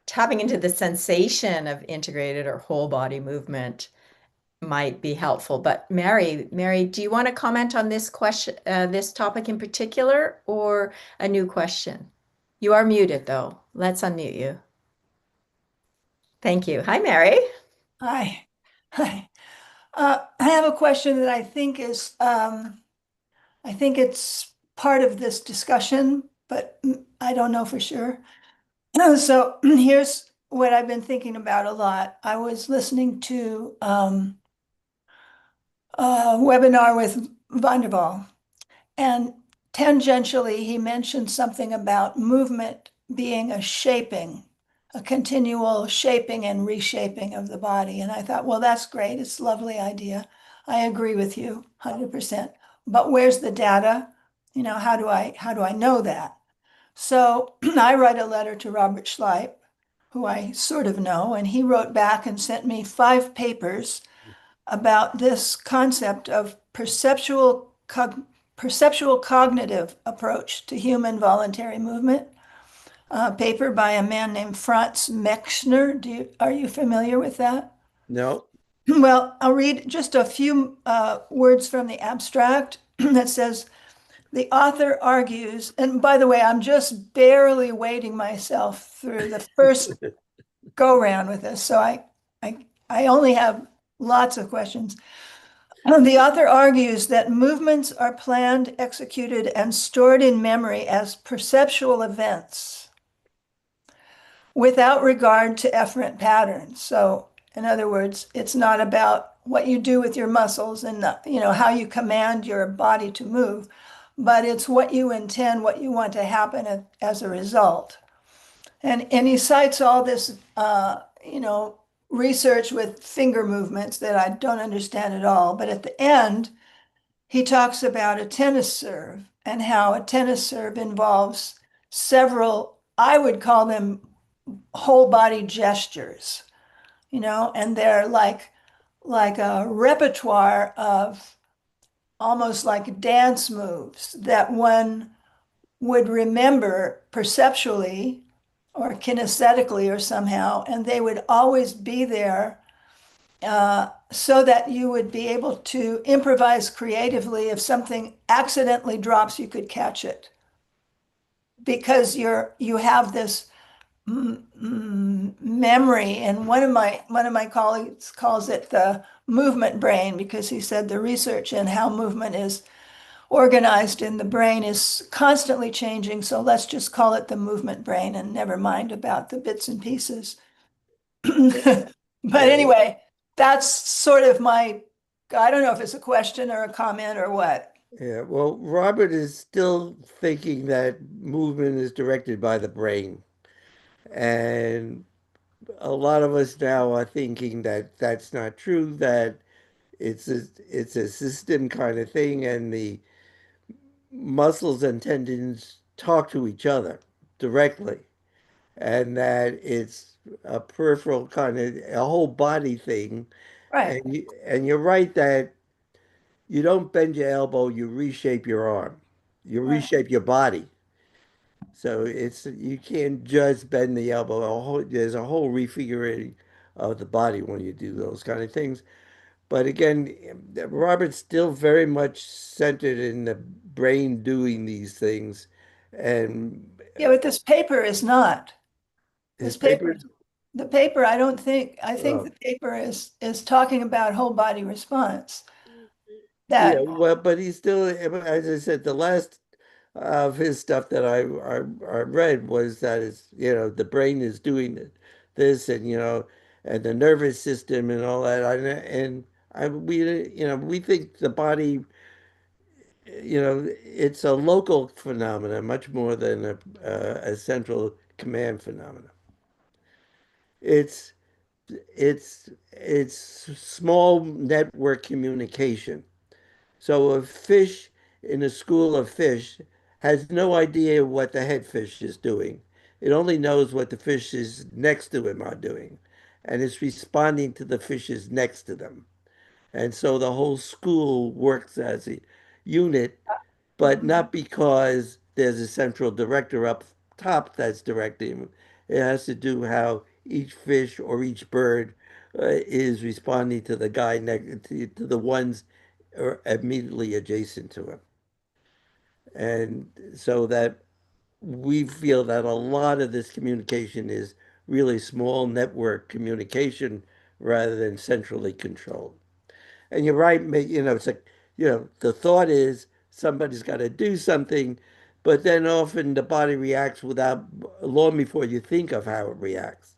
A: tapping into the sensation of integrated or whole body movement might be helpful. But Mary, do you want to comment on this question, this topic in particular, or a new question? You are muted though. Let's unmute you. Thank you. Hi, Mary.
H: Hi. Hi. I have a question that I think it's part of this discussion, but I don't know for sure. So here's what I've been thinking about a lot. I was listening to webinar with Vanderval. And tangentially, he mentioned something about movement being a continual shaping and reshaping of the body. And I thought, well, that's great. It's a lovely idea. I agree with you 100%. But where's the data? How do I know that? So I write a letter to Robert Schleip, who I sort of know, and he wrote back and sent me 5 papers about this concept of perceptual cognitive approach to human voluntary movement. A paper by a man named Franz Mechner. Are you familiar with that?
C: No,
H: Well, I'll read just a few words from the abstract that says the author argues, and by the way, I'm just barely wading myself through the first go round with this, so I only have lots of questions. The author argues that movements are planned, executed, and stored in memory as perceptual events without regard to efferent patterns. So, in other words, it's not about what you do with your muscles and how you command your body to move, but it's what you intend, what you want to happen as a result. And he cites all this, research with finger movements that I don't understand at all. But at the end, he talks about a tennis serve and how a tennis serve involves several, I would call them whole body gestures, and they're like a repertoire of almost like dance moves that one would remember perceptually or kinesthetically or somehow, and they would always be there so that you would be able to improvise creatively. If something accidentally drops, you could catch it because you have this memory. And one of my colleagues calls it the movement brain because he said the research in how movement is organized in the brain is constantly changing. So let's just call it the movement brain and never mind about the bits and pieces. But
C: yeah,
H: anyway, that's sort of I don't know if it's a question or a comment or what.
C: yeah. Well, Robert is still thinking that movement is directed by the brain. And a lot of us now are thinking that that's not true, that it's a system kind of thing, and the muscles and tendons talk to each other directly, and that it's a peripheral kind of a whole body thing.
H: Right,
C: And you're right that you don't bend your elbow, you reshape your arm, you
H: right.
C: reshape your body. So you can't just bend the elbow. There's a whole refiguring of the body when you do those kind of things. But again, Robert's still very much centered in the brain doing these things. And
H: Yeah, but this paper is not.
C: his
H: This paper,
C: papers,
H: the paper, I think
C: uh,
H: the paper is talking about whole body response.
C: yeah,
H: That,
C: well, but he's still, as I said, the last of his stuff that I read was that the brain is doing this, and and the nervous system and all that. We think the body, it's a local phenomenon much more than a central command phenomenon. It's it's small network communication. So a fish in a school of fish has no idea what the head fish is doing. It only knows what the fishes next to him are doing, and it's responding to the fishes next to them. And so the whole school works as a unit, but
H: Mhm.
C: not because there's a central director up top that's directing. It has to do how each fish or each bird is responding to the guy next to the ones immediately adjacent to him. And so that we feel that a lot of this communication is really small network communication rather than centrally controlled. And you're right, it's like, the thought is somebody's got to do something, but then often the body reacts without long before you think of how it reacts.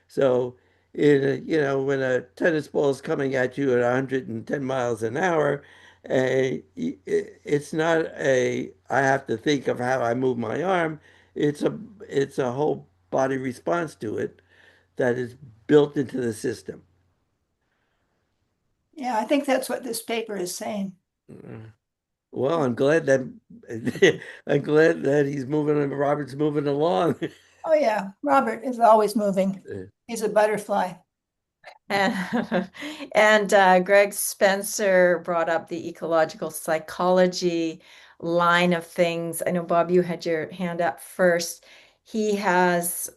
C: So when a tennis ball is coming at you at 110 miles an hour, it's not I have to think of how I move my arm. It's a whole body response to it that is built into the system.
H: Yeah, I think that's what this paper is saying.
C: Well, I'm glad that I'm glad that he's moving and Robert's moving along.
H: Oh yeah, Robert is always moving. He's a butterfly.
A: And Greg Spencer brought up the ecological psychology line of things. I know, Bob, you had your hand up first. He has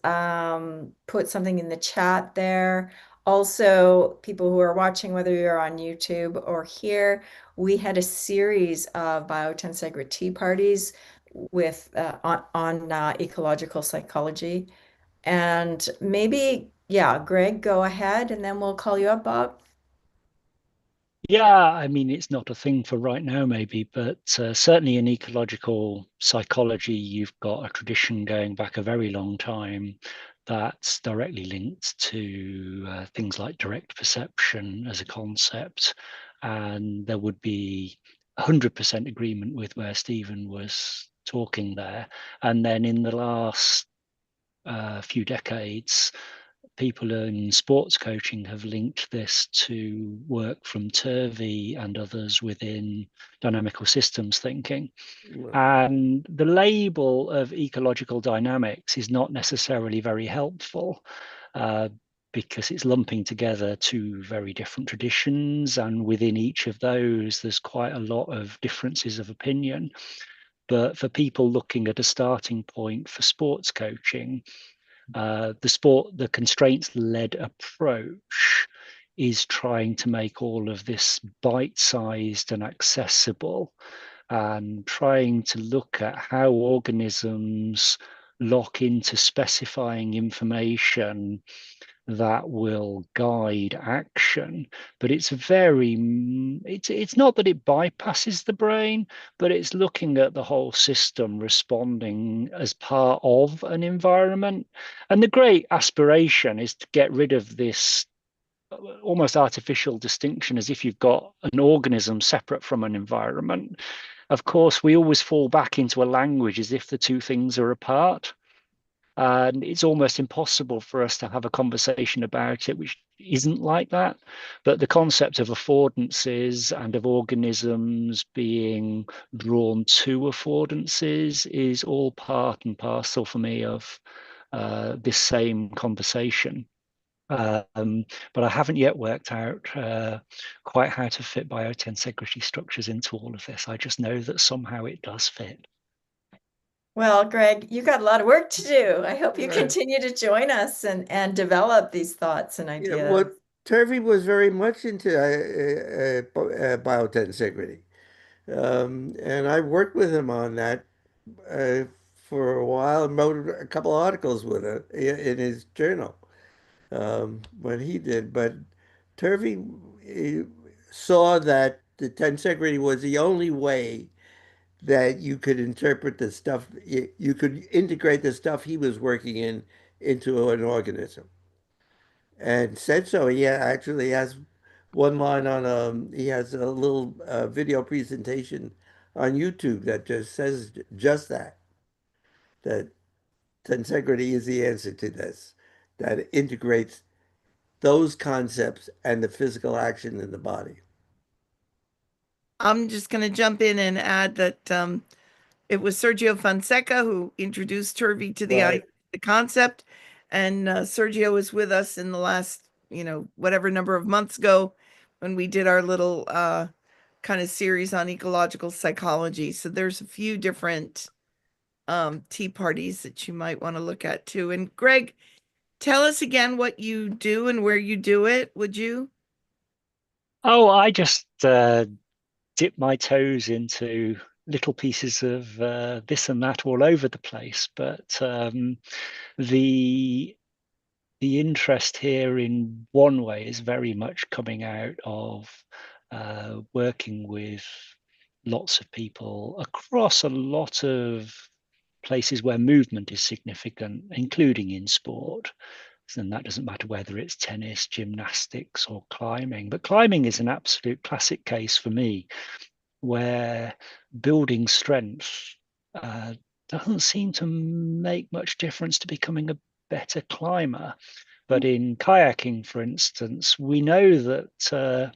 A: put something in the chat there. Also, people who are watching, whether you're on YouTube or here, we had a series of Biotensegri tea parties with on ecological psychology. And maybe, yeah, Greg, go ahead and then we'll call you up, Bob.
G: Yeah, I mean, it's not a thing for right now, maybe, but certainly in ecological psychology, you've got a tradition going back a very long time that's directly linked to things like direct perception as a concept. And there would be 100% agreement with where Stephen was talking there. And then in the last few decades, people in sports coaching have linked this to work from Turvey and others within dynamical systems thinking. And the label of ecological dynamics is not necessarily very helpful because it's lumping together two very different traditions. And within each of those, there's quite a lot of differences of opinion. But for people looking at a starting point for sports coaching, the constraints-led approach is trying to make all of this bite-sized and accessible, and trying to look at how organisms lock into specifying information that will guide action. But it's not that it bypasses the brain, but it's looking at the whole system responding as part of an environment. And the great aspiration is to get rid of this almost artificial distinction, as if you've got an organism separate from an environment. Of course, we always fall back into a language as if the two things are apart. And it's almost impossible for us to have a conversation about it, which isn't like that. But the concept of affordances and of organisms being drawn to affordances is all part and parcel for me of this same conversation. But I haven't yet worked out quite how to fit biotensegrity structures into all of this. I just know that somehow it does fit.
A: Well, Greg, you got a lot of work to do. I hope you
C: Right.
A: continue to join us and develop these thoughts and
C: Yeah,
A: ideas.
C: what Turvey was very much into biotensegrity. And I worked with him on that uh, for a while and wrote a couple of articles with it in his journal when he did. But Turvey saw that the tensegrity was the only way that you could interpret the stuff, you could integrate the stuff he was working in into an organism. And said so. He actually has one line on he has a little video presentation on YouTube that just says just that tensegrity is the answer to this, that it integrates those concepts and the physical action in the body.
B: I'm just going to jump in and add that it was Sergio Fonseca who introduced Turvey to
C: Right.
B: the concept. And Sergio was with us in the last, whatever number of months ago when we did our little kind of series on ecological psychology. So there's a few different tea parties that you might want to look at too. And Greg, tell us again what you do and where you do it, would you?
G: Oh, I just dip my toes into little pieces of this and that all over the place. But the interest here in one way is very much coming out of working with lots of people across a lot of places where movement is significant, including in sport. And that doesn't matter whether it's tennis, gymnastics, or climbing. But climbing is an absolute classic case for me, where building strength doesn't seem to make much difference to becoming a better climber. But in kayaking, for instance, we know that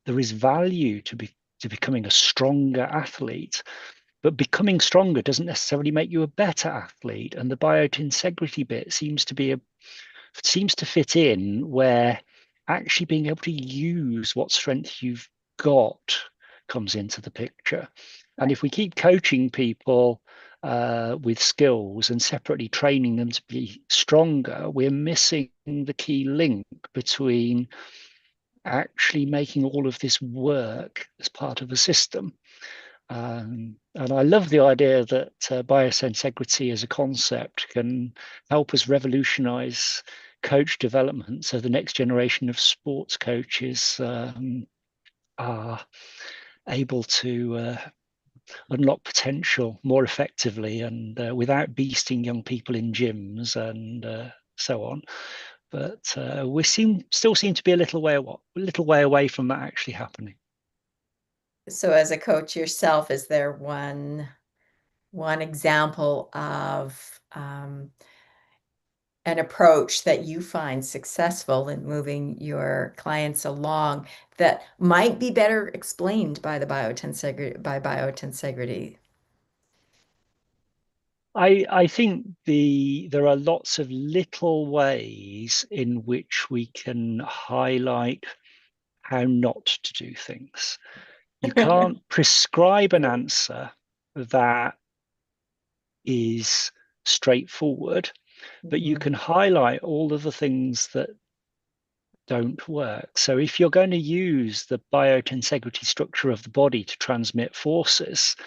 G: there is value to becoming a stronger athlete, but becoming stronger doesn't necessarily make you a better athlete. And the biotensegrity bit seems to fit in, where actually being able to use what strength you've got comes into the picture. And if we keep coaching people with skills and separately training them to be stronger, we're missing the key link between actually making all of this work as part of a system. And I love the idea that biotensegrity as a concept can help us revolutionize coach development, so the next generation of sports coaches are able to unlock potential more effectively and without beasting young people in gyms and so on. But we still seem to be a little way away from that actually happening.
A: So as a coach yourself, is there one example of an approach that you find successful in moving your clients along that might be better explained by biotensegrity?
G: I think there are lots of little ways in which we can highlight how not to do things. You can't prescribe an answer that is straightforward, but you can highlight all of the things that don't work. So if you're going to use the biotensegrity structure of the body to transmit forces,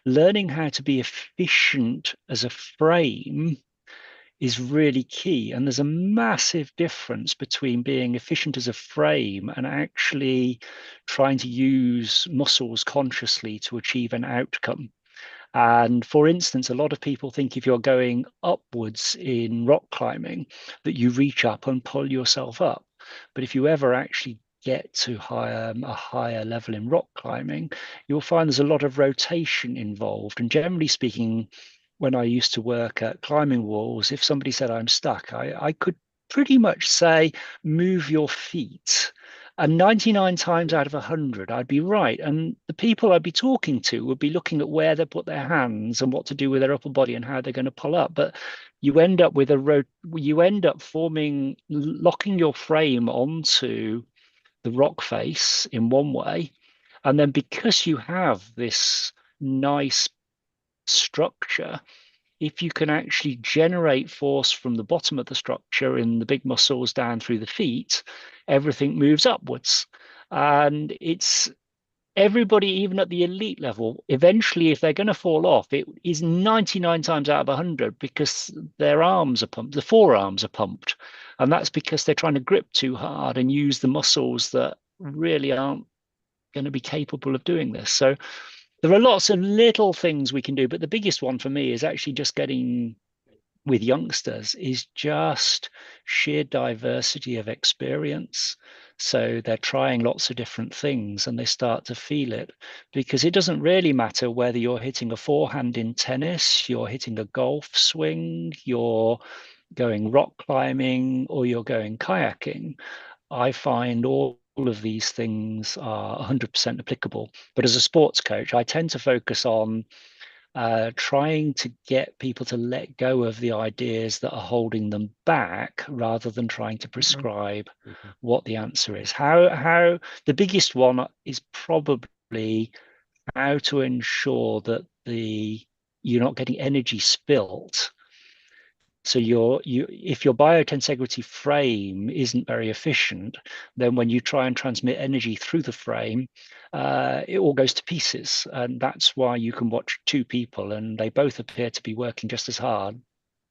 G: learning how to be efficient as a frame is really key. And there's a massive difference between being efficient as a frame and actually trying to use muscles consciously to achieve an outcome. And for instance, a lot of people think if you're going upwards in rock climbing, that you reach up and pull yourself up. But if you ever actually get to a higher level in rock climbing, you'll find there's a lot of rotation involved. And generally speaking, when I used to work at climbing walls, if somebody said I'm stuck, I could pretty much say, move your feet. And 99 times out of 100, I'd be right. And the people I'd be talking to would be looking at where they put their hands and what to do with their upper body and how they're going to pull up. But you end up with locking your frame onto the rock face in one way. And then because you have this nice structure, if you can actually generate force from the bottom of the structure in the big muscles down through the feet, everything moves upwards. And it's everybody, even at the elite level, eventually, if they're going to fall off, it is 99 times out of 100 because their arms are pumped, the forearms are pumped. And that's because they're trying to grip too hard and use the muscles that really aren't going to be capable of doing this. So there are lots of little things we can do, but the biggest one for me is actually just getting with youngsters is just sheer diversity of experience. So they're trying lots of different things and they start to feel it, because it doesn't really matter whether you're hitting a forehand in tennis, you're hitting a golf swing, you're going rock climbing, or you're going kayaking. I find all of these things are 100% applicable. But as a sports coach, I tend to focus on trying to get people to let go of the ideas that are holding them back, rather than trying to prescribe what the answer is. How the biggest one is probably how to ensure that you're not getting energy spilt. So if your biotensegrity frame isn't very efficient, then when you try and transmit energy through the frame, it all goes to pieces. And that's why you can watch two people and they both appear to be working just as hard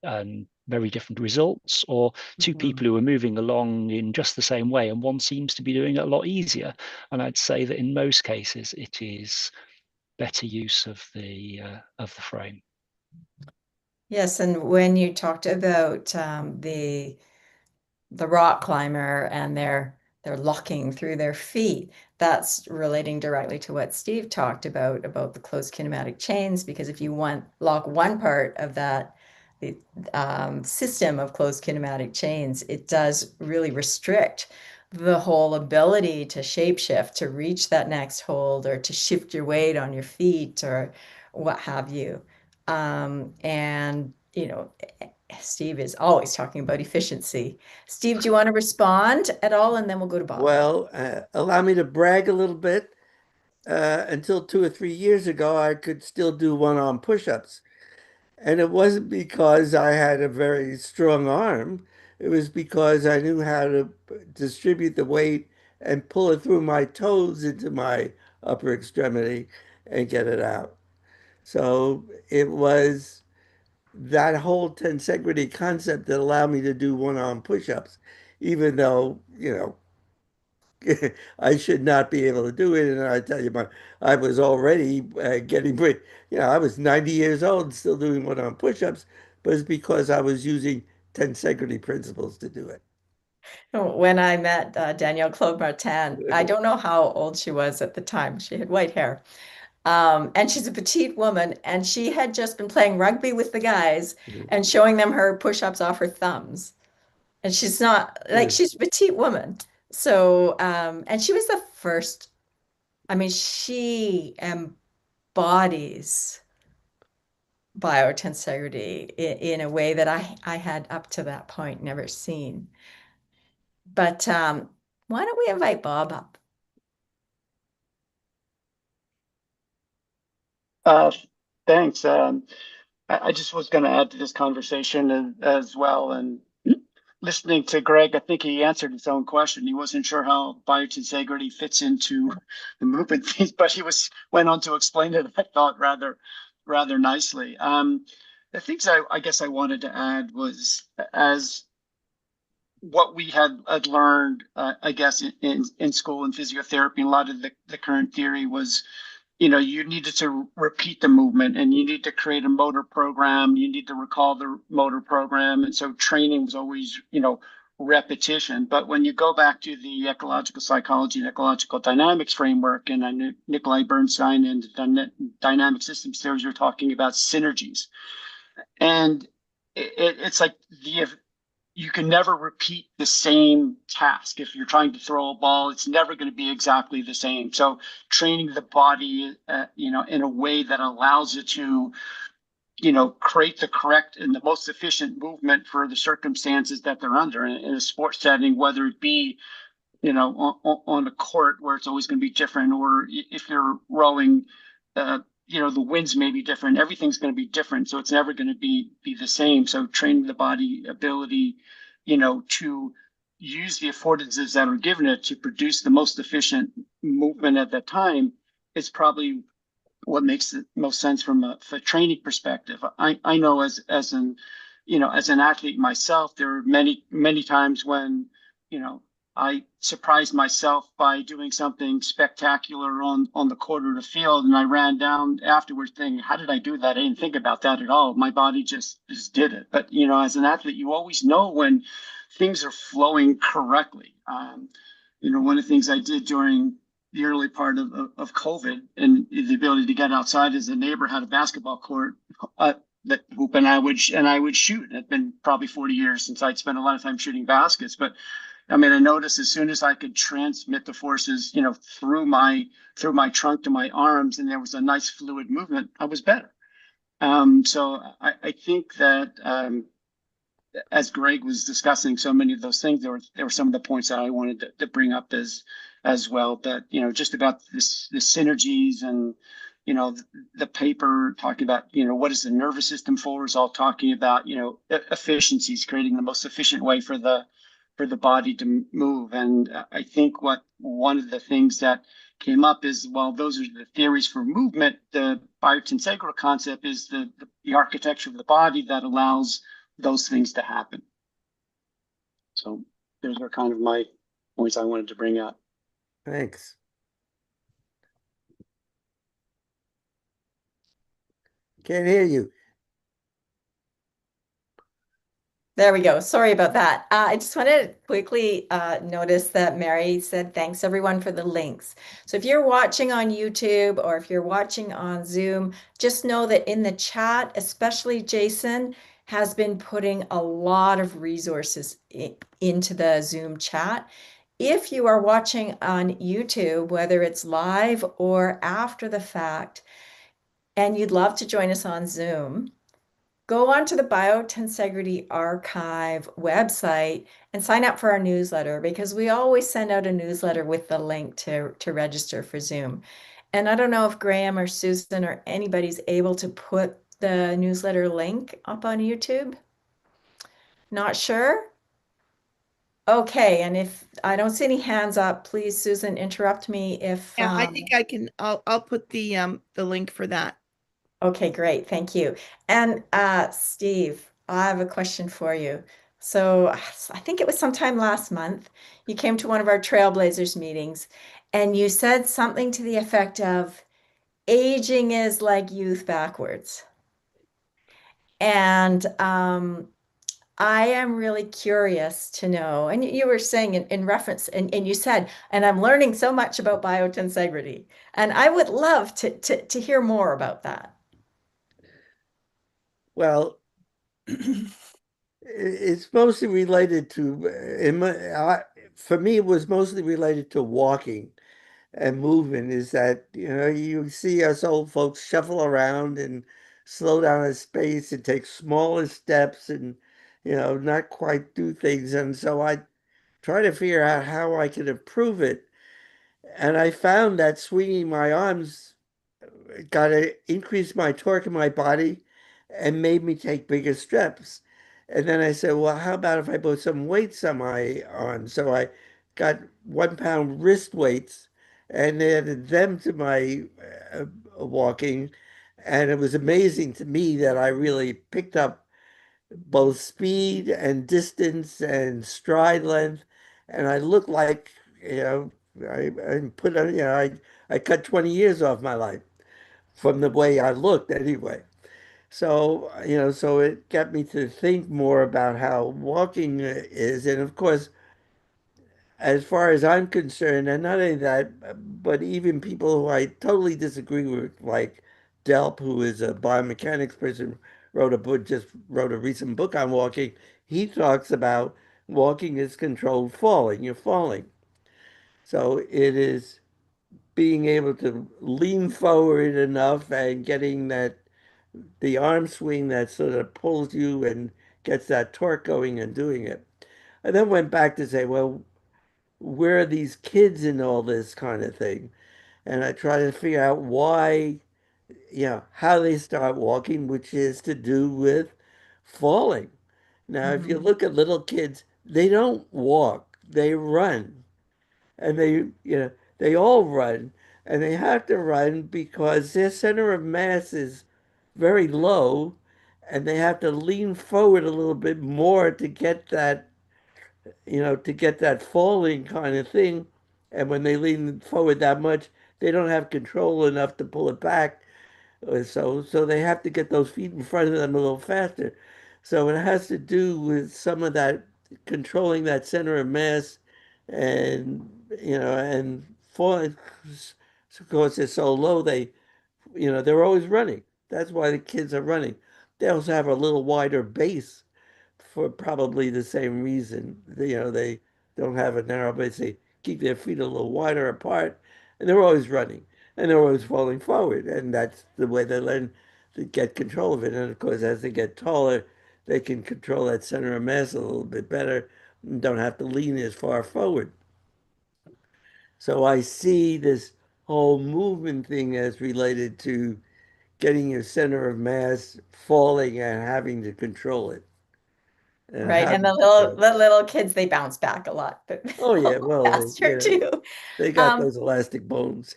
G: and very different results, or two people who are moving along in just the same way and one seems to be doing it a lot easier. And I'd say that in most cases it is better use of the frame.
A: Yes, and when you talked about the rock climber and they're locking through their feet. That's relating directly to what Steve talked about the closed kinematic chains, because if you want lock one part of that the system of closed kinematic chains, it does really restrict the whole ability to shapeshift, to reach that next hold, or to shift your weight on your feet, or what have you. And Steve is always talking about efficiency. Steve, do you want to respond at all? And then we'll go to Bob.
C: Well, allow me to brag a little bit. Until 2 or 3 years ago, I could still do one-arm push-ups. And it wasn't because I had a very strong arm. It was because I knew how to distribute the weight and pull it through my toes into my upper extremity and get it out. So it was that whole tensegrity concept that allowed me to do one-arm push-ups, even though, I should not be able to do it. And I tell you, I was already I was 90 years old and still doing one-arm push-ups, but it's because I was using tensegrity principles to do it.
A: When I met Danielle Claude Martin, I don't know how old she was at the time. She had white hair. And she's a petite woman, and she had just been playing rugby with the guys and showing them her push-ups off her thumbs. And she's not like she's a petite woman. So, and she was the first, I mean, she embodies biotensegrity in a way that I had up to that point never seen. But why don't we invite Bob up?
E: Uh, Thanks. I just was going to add to this conversation as well. And listening to Greg, I think he answered his own question. He wasn't sure how biotensegrity fits into the movement things, but he went on to explain it, I thought, rather nicely. The things I guess I wanted to add was as what we had learned, I guess, in school in physiotherapy, a lot of the current theory was you needed to repeat the movement and you need to create a motor program. You need to recall the motor program. And so training was always, repetition. But when you go back to the ecological psychology and ecological dynamics framework, and I knew Nikolai Bernstein and dynamic systems theories are talking about synergies. And it's like you can never repeat the same task. If you're trying to throw a ball, it's never going to be exactly the same. So training the body, in a way that allows it to, create the correct and the most efficient movement for the circumstances that they're under in a sports setting, whether it be, on a court where it's always going to be different, or if you're rowing, the winds may be different. Everything's going to be different, so it's never going to be the same. So training the body ability, to use the affordances that are given it to produce the most efficient movement at that time is probably what makes the most sense from a training perspective. I know as an athlete myself, there are many times when, I surprised myself by doing something spectacular on the court or the field, and I ran down afterwards thinking, how did I do that? I didn't think about that at all. My body just did it. But as an athlete, you always know when things are flowing correctly. One of the things I did during the early part of COVID and the ability to get outside is a neighbor had a basketball court that hoop and I would shoot. It'd been probably 40 years since I'd spent a lot of time shooting baskets, but I mean, I noticed as soon as I could transmit the forces, through my trunk to my arms, and there was a nice fluid movement, I was better. So I think that as Greg was discussing so many of those things, there were some of the points that I wanted to bring up as well. That just about the synergies and the paper talking about what is the nervous system for is all talking about efficiencies, creating the most efficient way for the body to move. And I think one of the things that came up is, well, those are the theories for movement. The biotensegral concept is the architecture of the body that allows those things to happen. So those are kind of my points I wanted to bring up.
C: Thanks. Can't hear you.
A: There we go. Sorry about that. I just want to quickly notice that Mary said, thanks everyone for the links. So if you're watching on YouTube or if you're watching on Zoom, just know that in the chat, especially Jason, has been putting a lot of resources into the Zoom chat. If you are watching on YouTube, whether it's live or after the fact, and you'd love to join us on Zoom, go onto the Biotensegrity Archive website and sign up for our newsletter because we always send out a newsletter with the link to register for Zoom. And I don't know if Graham or Susan or anybody's able to put the newsletter link up on YouTube. Not sure? Okay, and if I don't see any hands up, please, Susan, interrupt me if
B: Yeah, I think I can, I'll put the link for that.
A: Okay, great. Thank you. And Steve, I have a question for you. So I think it was sometime last month, you came to one of our Trailblazers meetings and you said something to the effect of aging is like youth backwards. And I am really curious to know, and you were saying in reference, and you said, and I'm learning so much about biotensegrity, and I would love to hear more about that.
C: Well, it's mostly related to, for me, it was mostly related to walking and movement. Is that, you see us old folks shuffle around and slow down a space and take smaller steps and, not quite do things. And so I try to figure out how I could improve it. And I found that swinging my arms got to increase my torque in my body and made me take bigger steps. And then I said, well, how about if I put some weights on my arms? So I got 1 pound wrist weights and added them to my walking. And it was amazing to me that I really picked up both speed and distance and stride length. And I looked like, I put on, I cut 20 years off my life from the way I looked anyway. So, so it got me to think more about how walking is. And of course, as far as I'm concerned, and not only that, but even people who I totally disagree with, like Delp, who is a biomechanics person, just wrote a recent book on walking. He talks about walking is controlled falling. You're falling. So it is being able to lean forward enough and getting the arm swing that sort of pulls you and gets that torque going and doing it. I then went back to say, well, where are these kids in all this kind of thing? And I try to figure out why, how they start walking, which is to do with falling. Now, if you
A: Mhm.
C: look at little kids, they don't walk, they run. And they all run. And they have to run because their center of mass is very low, and they have to lean forward a little bit more to get that falling kind of thing. And when they lean forward that much, they don't have control enough to pull it back. So they have to get those feet in front of them a little faster. So it has to do with some of that controlling that center of mass and falling. Of course, they're so low, they're always running. That's why the kids are running. They also have a little wider base for probably the same reason. They don't have a narrow base. They keep their feet a little wider apart, and they're always running, and they're always falling forward. And that's the way they learn to get control of it. And of course, as they get taller, they can control that center of mass a little bit better and don't have to lean as far forward. So I see this whole movement thing as related to getting your center of mass falling and having to control it. And
A: Right.
C: how
A: And
C: do you control it?
A: the little kids, they bounce back a lot, but
C: Oh yeah, well,
A: faster too.
C: they got
A: Um,
C: those elastic bones.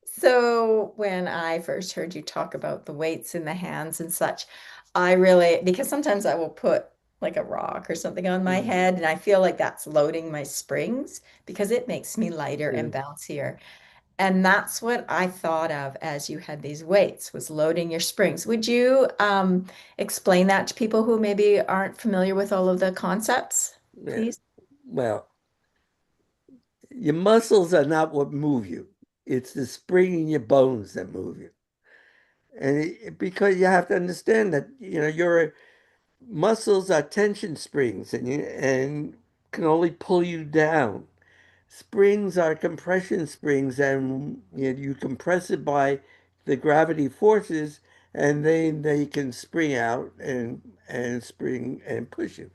A: so when I first heard you talk about the weights in the hands and such, I really, because sometimes I will put like a rock or something on my
C: Mm,
A: head and I feel like that's loading my springs because it makes me lighter and
C: yeah.
A: bouncier. And that's what I thought of as you had these weights, was loading your springs. Would you explain that to people who maybe aren't familiar with all of the concepts,
C: Yeah.
A: please?
C: Well, your muscles are not what move you. It's the spring in your bones that move you. And because you have to understand that, your muscles are tension springs and can only pull you down. Springs are compression springs, and you compress it by the gravity forces, and then they can spring out and spring and push you.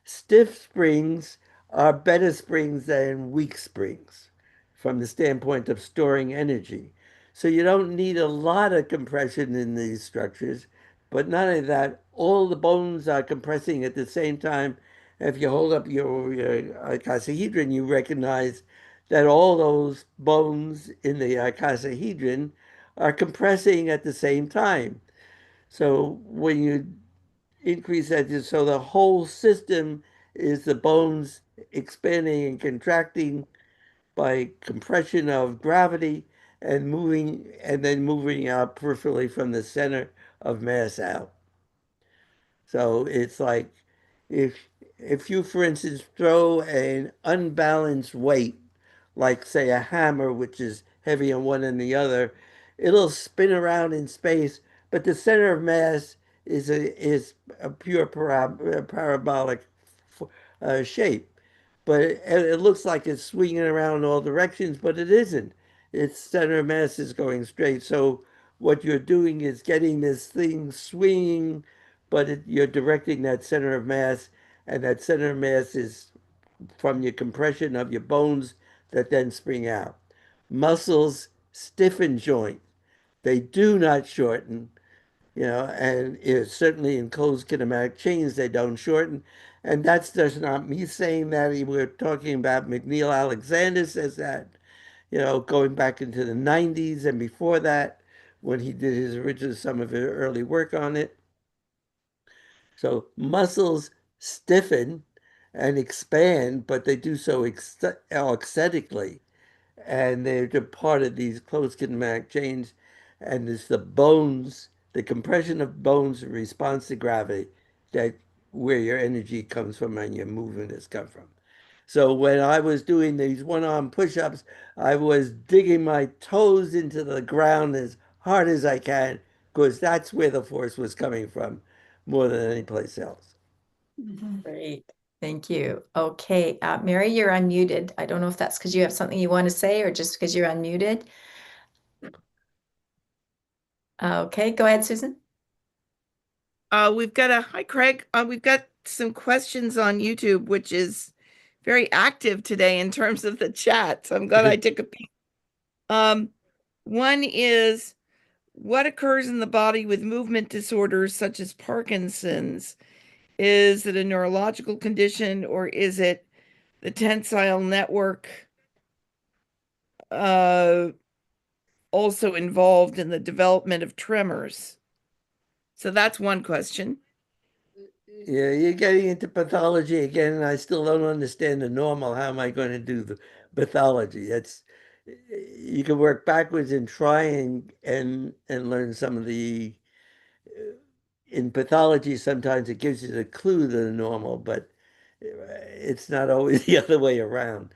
C: Stiff springs are better springs than weak springs from the standpoint of storing energy. So you don't need a lot of compression in these structures, but not only that, all the bones are compressing at the same time. If you hold up your icosahedron, you recognize that all those bones in the icosahedron are compressing at the same time. So when you increase that, so the whole system is the bones expanding and contracting by compression of gravity and then moving out peripherally from the center of mass out. So it's like if if you, for instance, throw an unbalanced weight, like say a hammer, which is heavy on one and the other, it'll spin around in space, but the center of mass is a pure parabolic shape. But it looks like it's swinging around in all directions, but it isn't. Its center of mass is going straight. So what you're doing is getting this thing swinging, but you're directing that center of mass, and that center of mass is from your compression of your bones that then spring out. Muscles stiffen joint. They do not shorten, and certainly in closed kinematic chains, they don't shorten. And that's just not me saying that. We're talking about McNeil Alexander says that, going back into the 90s and before that, when he did some of his early work on it. So muscles stiffen and expand, but they do so auxetically, and they're part of these closed kinematic chains. And it's the bones, the compression of bones in response to gravity, that where your energy comes from and your movement has come from. So when I was doing these one-arm push-ups, I was digging my toes into the ground as hard as I can because that's where the force was coming from more than any place else.
A: Great. Thank you. Okay, Mary, you're unmuted. I don't know if that's because you have something you want to say or just because you're unmuted. Okay, go ahead, Susan.
B: Hi, Craig. We've got some questions on YouTube, which is very active today in terms of the chat. So I'm glad I took a peek. One is, what occurs in the body with movement disorders such as Parkinson's? Is it a neurological condition, or is it the tensile network also involved in the development of tremors? So that's one question.
C: Yeah, you're getting into pathology again, and I still don't understand the normal. How am I going to do the pathology? You can work backwards and try and learn some of the in pathology. Sometimes it gives you the clue to the normal, but it's not always the other way around.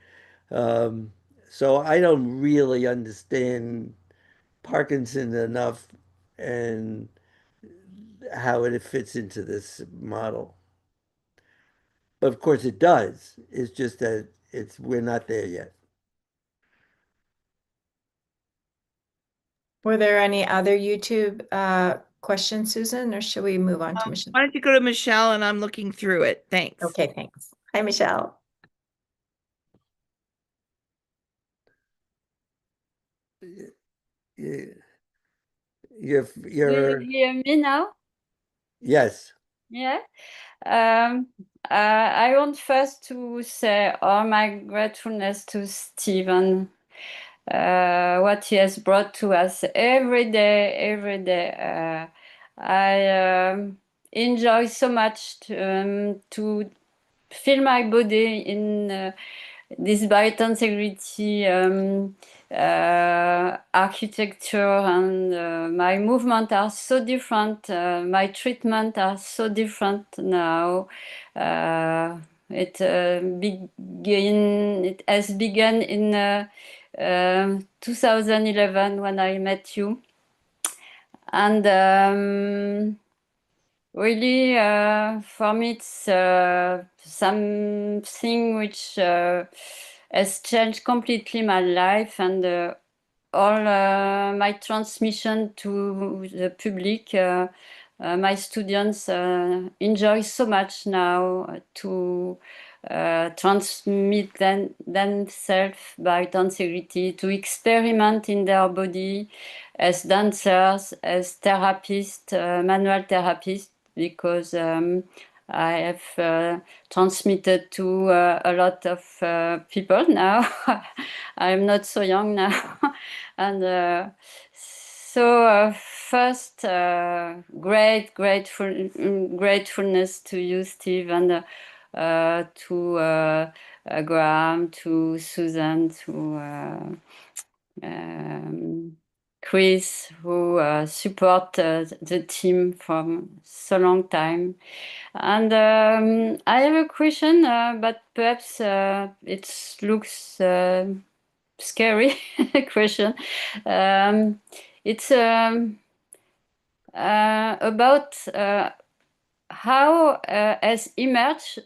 C: Um, so I don't really understand Parkinson's enough and how it fits into this model. But of course it does. It's just that we're not there yet.
A: Were there any other YouTube questions, Susan, or should we move on to Michelle?
B: Why don't you go to Michelle, and I'm looking through it. Thanks.
A: Okay, thanks. Hi, Michelle.
C: You,
I: Do
C: you're,
I: you hear me now?
C: yes.
I: Yeah. I want first to say all my gratefulness to Stephen, what he has brought to us every day, every day. I enjoy so much to feel my body in this biotensegrity architecture and my movement are so different. My treatment are so different now. It it has begun in 2011 when I met you, and really, for me, it's something which has changed completely my life and all my transmission to the public. My students enjoy so much now to transmit themselves by integrity, to experiment in their body as dancers, as therapists, manual therapists, because I have transmitted to a lot of people now. I'm not so young now. And first, gratefulness to you, Steve, and to Graham, to Susan, to Chris, who support the team from so long time. And I have a question, but perhaps it looks scary question. It's about how has emerged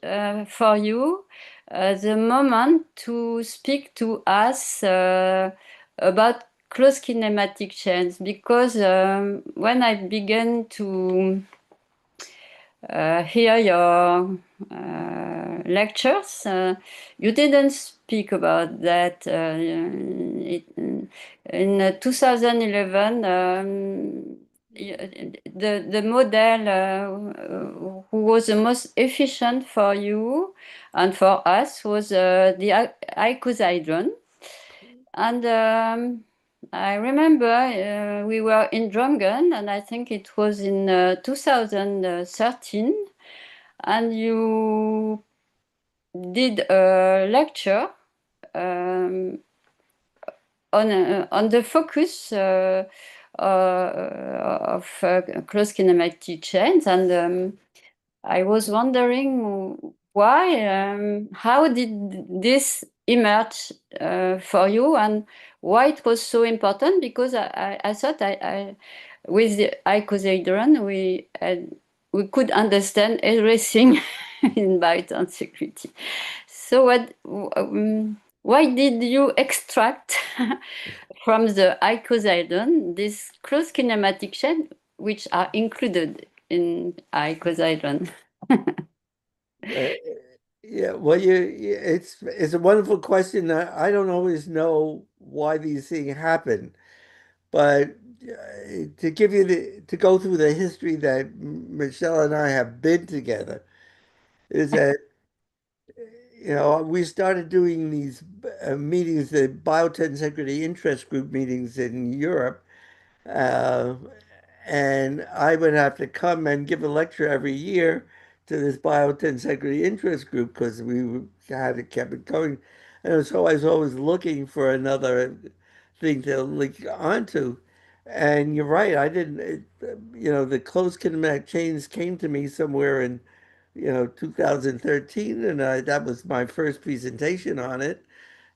I: for you the moment to speak to us about close kinematic chains, because when I began to hear your lectures, you didn't speak about that. In 2011, the model who was the most efficient for you and for us was the icosahedron. And I remember we were in Drongen, and I think it was in 2013, and you did a lecture um, on the focus of close kinematic chains, and I was wondering why, how did this emerge for you, and why it was so important? Because I thought with the icosahedron we could understand everything in biotensecurity. So why did you extract from the icosahedron this close kinematic chain which are included in icosahedron?
C: Uh, yeah, well, it's a wonderful question. I don't always know why these things happen, but to give you to go through the history that Michelle and I have been together, is that we started doing these meetings, the Biotensegrity Interest Group meetings in Europe, uh, and I would have to come and give a lecture every year to this Biotensegrity Interest Group because had to keep it going. And so I was always looking for another thing to link onto. And you're right, I didn't, the closed kinematic chains came to me somewhere in 2013, and that was my first presentation on it,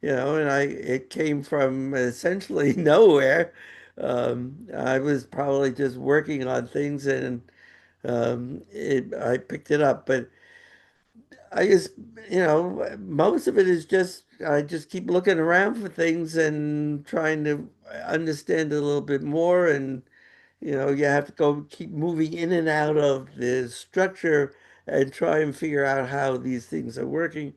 C: and it came from essentially nowhere. I was probably just working on things, and I picked it up. But I just, most of it is just I just keep looking around for things and trying to understand it a little bit more, and you have to go keep moving in and out of the structure and try and figure out how these things are working.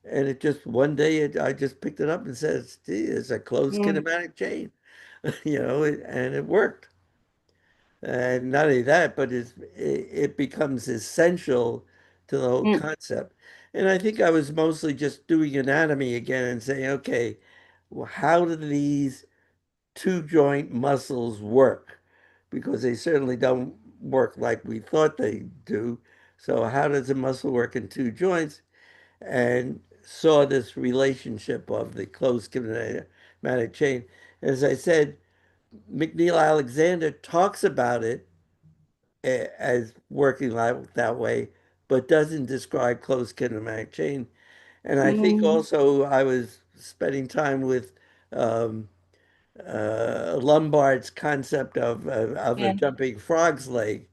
C: And it just one day I just picked it up and says, "Gee, it's a closed
I: Mm,
C: kinematic chain," and it worked. And not only that, but it becomes essential to the whole
I: mm,
C: concept. And I think I was mostly just doing anatomy again and saying, okay, well, how do these two joint muscles work? Because they certainly don't work like we thought they do. So how does a muscle work in two joints? And saw this relationship of the closed kinematic chain. As I said, McNeil Alexander talks about it as working like that way, but doesn't describe closed kinematic chain. And I think
I: Mm,
C: also I was spending time with um, Lombard's concept of a
I: yeah.
C: jumping frog's leg,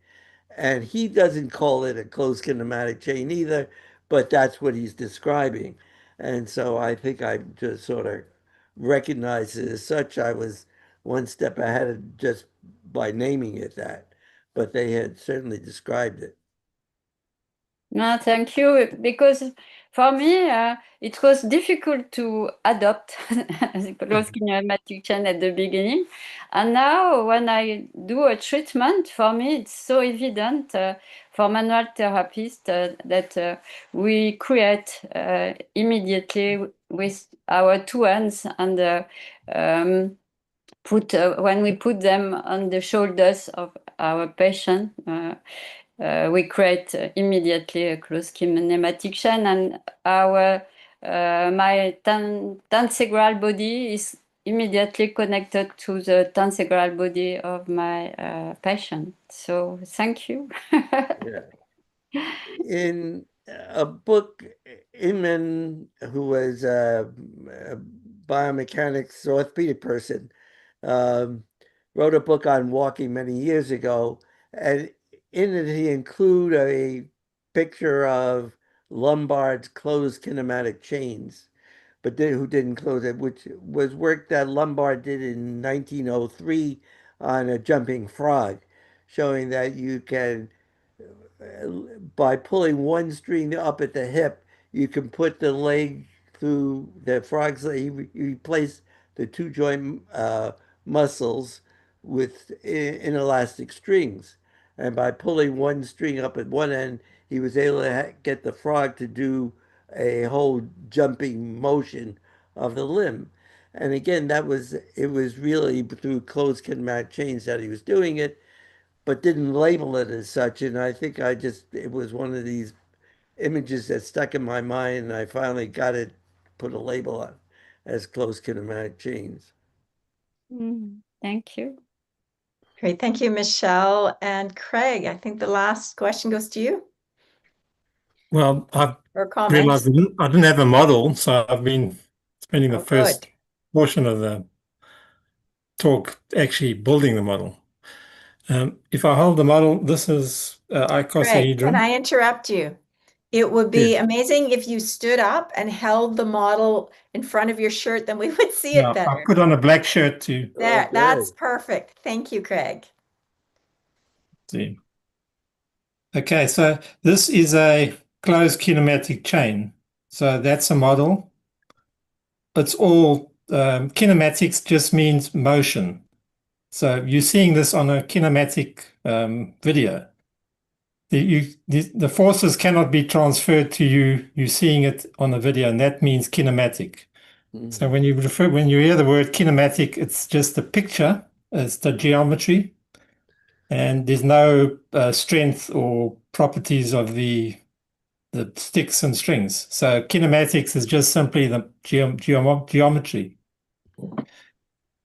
C: and he doesn't call it a closed kinematic chain either, but that's what he's describing. And so I think I just sort of recognized it as such. I was one step ahead of just by naming it that, but they had certainly described it.
I: No, thank you. Because for me, it was difficult to adopt the closed kinematic chain at the beginning. And now, when I do a treatment, for me, it's so evident for manual therapists that we create immediately with our two hands and when we put them on the shoulders of our patient. We create immediately a closed kinematic chain, and our my tensegral body is immediately connected to the tensegral body of my patient. So thank you.
C: Yeah. In a book, Inman, who was a biomechanics orthopedic person, um, wrote a book on walking many years ago, and in it he included a picture of Lombard's closed kinematic chains, but who didn't close it, which was work that Lombard did in 1903 on a jumping frog, showing that you can by pulling one string up at the hip, you can put the leg through the frog's leg. You replace the two joint muscles with inelastic strings. And by pulling one string up at one end, he was able to get the frog to do a whole jumping motion of the limb. And again, it was really through closed kinematic chains that he was doing it, but didn't label it as such. And I think it was one of these images that stuck in my mind, and I finally got it, put a label on as closed kinematic chains.
I: Thank you.
A: Great. Thank you, Michelle. And Craig, I think the last question goes to you
J: Well, I've
A: or
J: realized
A: comment.
J: I didn't have a model, so I've been spending the
A: Oh, good.
J: first portion of the talk actually building the model. If I hold the model, this is
A: Craig, can
J: icosahedron.
A: I interrupt you? It would be
J: Yes.
A: amazing if you stood up and held the model in front of your shirt, then we would see it
J: Yeah, I
A: better.
J: put on a black shirt to
A: There,
C: Okay.
A: that's perfect. Thank you, Craig.
J: see. Okay, so this is a closed kinematic chain. So that's a model. It's all kinematics just means motion. So you're seeing this on a kinematic video. The forces cannot be transferred to you. You're seeing it on a video, and that means kinematic. So
C: Mhm.
J: when you hear the word kinematic, it's just a picture, it's the geometry, and there's no strength or properties of the sticks and strings. So kinematics is just simply the geometry.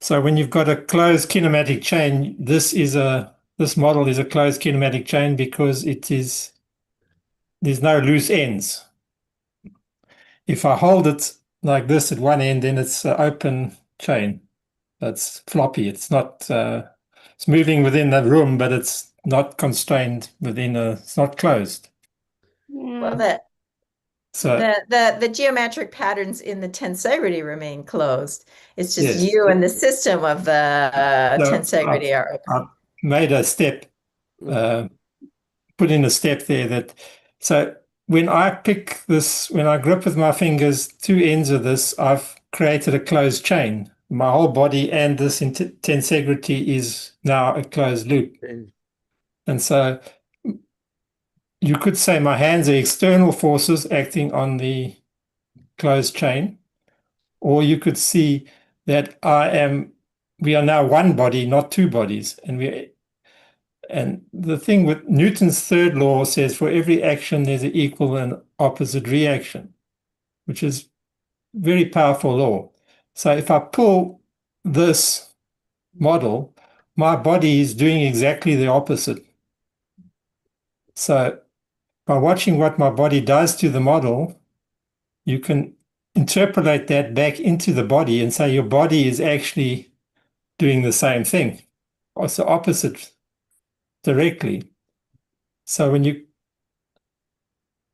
J: So when you've got a closed kinematic chain, this model is a closed kinematic chain because there's no loose ends. If I hold it like this at one end, then it's an open chain. It's floppy. It's moving within the room, but it's not constrained it's not closed.
A: Well,
I: Mm,
J: So
A: the geometric patterns in the tensegrity remain closed. It's just
J: yes,
A: you and the system of the
J: so
A: tensegrity are open.
J: I've made a step, uh, put in a step there so when I pick this, when I grip with my fingers two ends of this, I've created a closed chain. My whole body and this tensegrity is now a closed loop.
C: And
J: And so you could say my hands are external forces acting on the closed chain, or you could see that we are now one body, not two bodies. And the thing with Newton's third law says for every action, there's an equal and opposite reaction. which is very powerful law. So if I pull this model, my body is doing exactly the opposite. So by watching what my body does to the model, you can interpolate that back into the body and say your body is actually doing the same thing. It's the opposite directly. So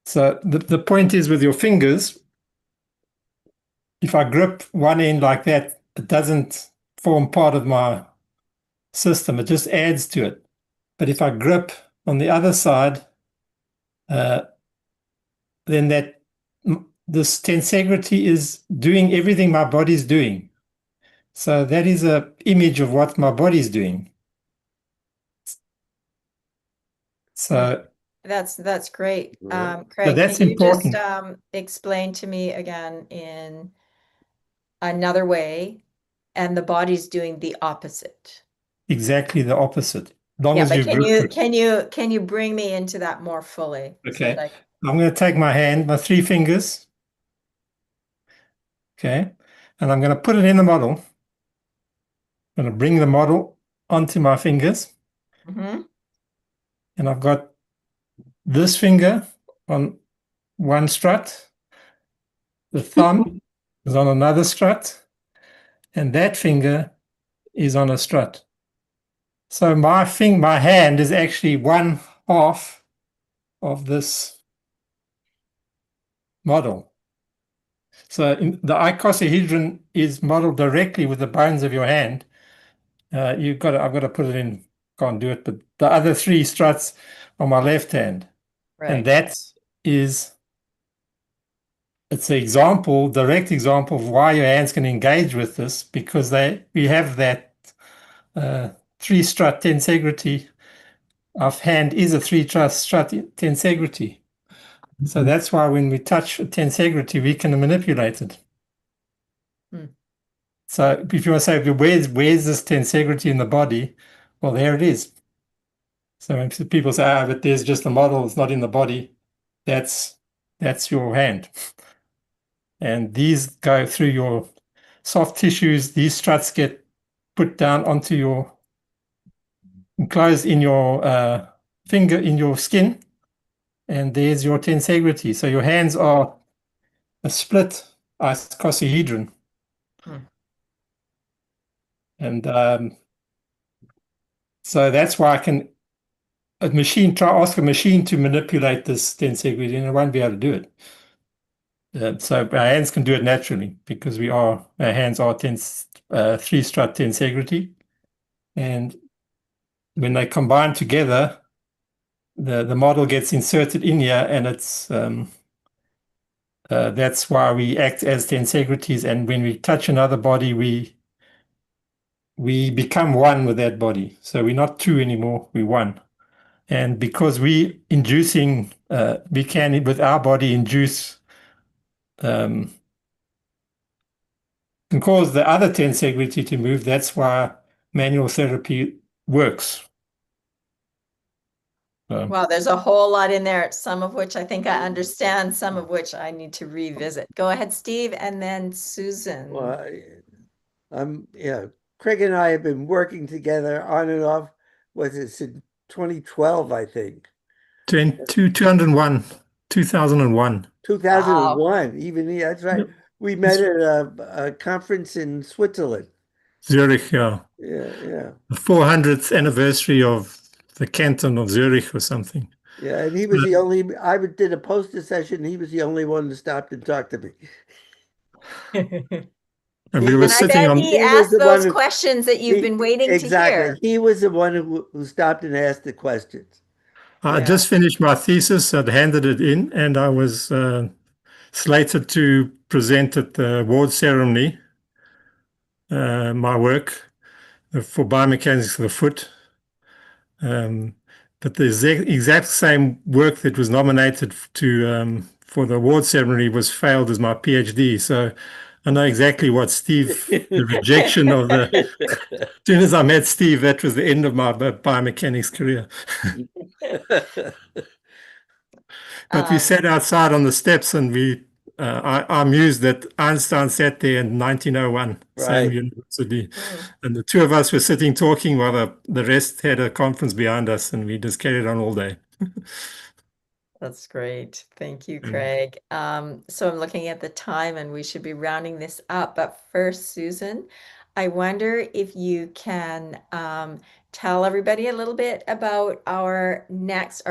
J: the point is with your fingers, if I grip one end like that, it doesn't form part of my system. It just adds to it. But if I grip on the other side, then this tensegrity is doing everything my body's doing. So that is an image of what my body's doing. So
A: that's great.
C: Right.
A: Craig,
J: that's
A: can you
J: important.
A: just explain to me again in another way, and the body's doing the opposite?
J: Exactly the opposite. As long
A: Yeah,
J: as
A: but
J: you grip it.
A: can you bring me into that more fully?
J: Okay. I'm going to take my hand, my 3 fingers. Okay. And I'm going to put it in the model. I'm going to bring the model onto my fingers.
A: Mhm.
J: And I've got this finger on one strut. The thumb is on another strut. And that finger is on a strut. So my hand is actually one half of this model. So the icosahedron is modeled directly with the bones of your hand. I've got to put it in, can't do it, but the other 3 struts on my left hand. And
A: Right.
J: it's an example, direct example of why your hands can engage with this, because we have that 3-strut tensegrity. Our hand is a 3-strut tensegrity. So that's why when we touch a tensegrity, we can manipulate it. So if you want to say, where's this tensegrity in the body? Well, there it is. So when people say, but there's just a model, it's not in the body. That's your hand. And these go through your soft tissues. These struts get put down onto your, enclosed in your finger, in your skin. And there's your tensegrity. So your hands are a split icosahedron. And so that's why I can ask a machine to manipulate this tensegrity, and it won't be able to do it. So our hands can do it naturally because our hands are 3-strut tensegrity, and when they combine together, the model gets inserted in here, and that's why we act as tensegrities. And when we touch another body, we become one with that body. So we're not 2 anymore; we're 1. And because we can with our body induce can cause the other tensegrity to move. That's why manual therapy works.
A: Well, there's a whole lot in there, some of which I think I understand, some of which I need to revisit. Go ahead, Steve, and then Susan.
C: Well, Craig and I have been working together on and off. Was it in 2012, I think?
J: 2001. 2001.
C: 2001, even that's right.
J: Yep.
C: We met at a conference in Switzerland.
J: Zurich, yeah.
C: Yeah.
J: The 400th anniversary of the canton of Zurich or something.
C: Yeah, and he was the only, I did a poster session, he was the only one who stopped and talked to me.
J: And we were sitting on.
A: He asked those questions that you've been waiting to hear.
C: Exactly. He was the one who stopped and asked the questions.
J: I just finished my thesis. I'd handed it in, and I was slated to present at the award ceremony my work for biomechanics of the foot. But the exact same work that was nominated for the award ceremony was failed as my PhD. So I know exactly what Steve, the rejection of as soon as I met Steve, that was the end of my biomechanics career. But we sat outside on the steps and we I amused that Einstein sat there in 1901, same
C: Right.
J: university,
A: Mm,
J: and the two of us were sitting talking while the rest had a conference behind us, and we just carried on all day.
A: that's great. Thank you,
J: Mm.
A: Craig. So I'm looking at the time and we should be rounding this up. But first, Susan, I wonder if you can tell everybody a little bit about our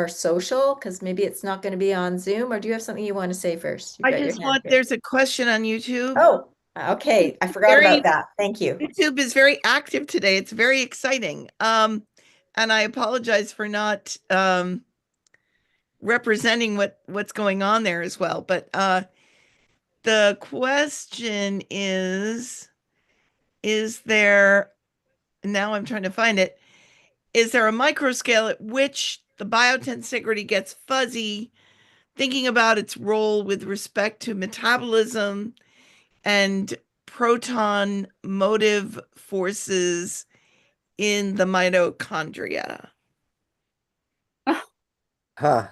A: social, because maybe it's not going to be on Zoom, or do you have something you want to say first? You've
B: I
A: got your
B: just
A: hand
B: want,
A: here.
B: there's a question on YouTube.
A: Oh, okay. I forgot about that. Thank you.
B: YouTube is very active today. It's very exciting. And I apologize for not representing what's going on there as well. But the question is there, now I'm trying to find it, is there a microscale at which the biotensegrity gets fuzzy, thinking about its role with respect to metabolism and proton motive forces in the mitochondria?
C: Huh.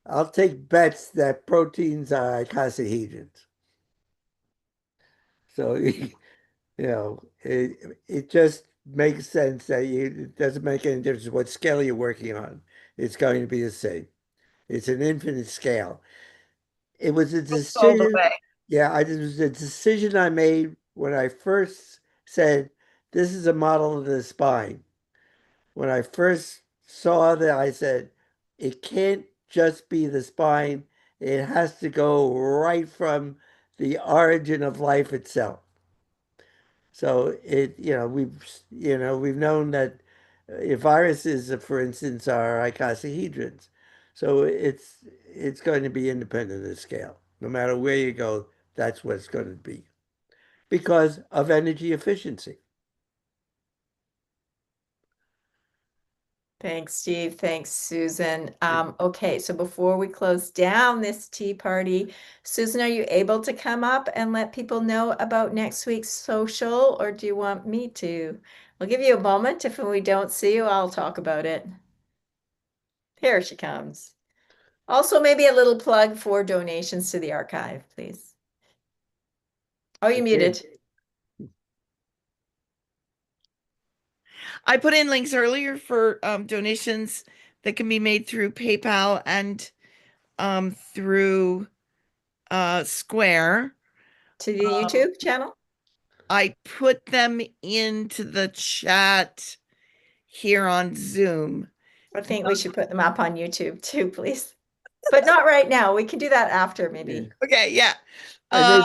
C: I'll take bets that proteins are icosahedrons. So, it just makes sense that it doesn't make any difference what scale you're working on. It's going to be the same. It's an infinite scale. It was a
B: All the
C: decision.
B: way.
C: Yeah, it was a decision I made when I first said, this is a model of the spine. When I first saw that, I said, it can't just be the spine. It has to go right from the origin of life itself. So we've known that viruses, for instance, are icosahedrons. So it's going to be independent of the scale. No matter where you go, that's what it's going to be because of energy efficiency.
A: Thanks, Steve. Thanks, Susan. Okay, so before we close down this tea party, Susan, are you able to come up and let people know about next week's social, or do you want me to? I'll give you a moment. If we don't see you, I'll talk about it. Here she comes. Also, maybe a little plug for donations to the archive, please. Oh, you
C: Okay.
A: muted.
B: I put in links earlier for donations that can be made through PayPal and through Square.
A: To the YouTube channel?
B: I put them into the chat here on Zoom.
A: I think we should put them up on YouTube too, please. But not right now. We can do that after, maybe.
B: Okay, yeah.
C: And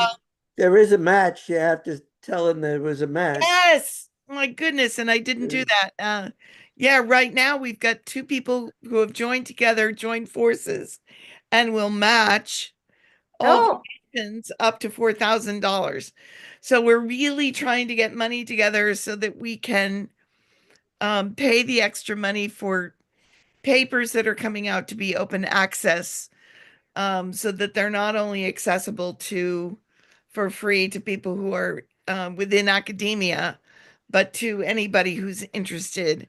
C: there is a match. You have to tell them there was a match.
B: Yes. My goodness, and I didn't do that. Yeah, right now we've got two people who have joined together, joined forces, and will match all
A: Oh,
B: donations up to $4,000. So we're really trying to get money together so that we can pay the extra money for papers that are coming out to be open access, so that they're not only accessible for free to people who are within academia, but to anybody who's interested.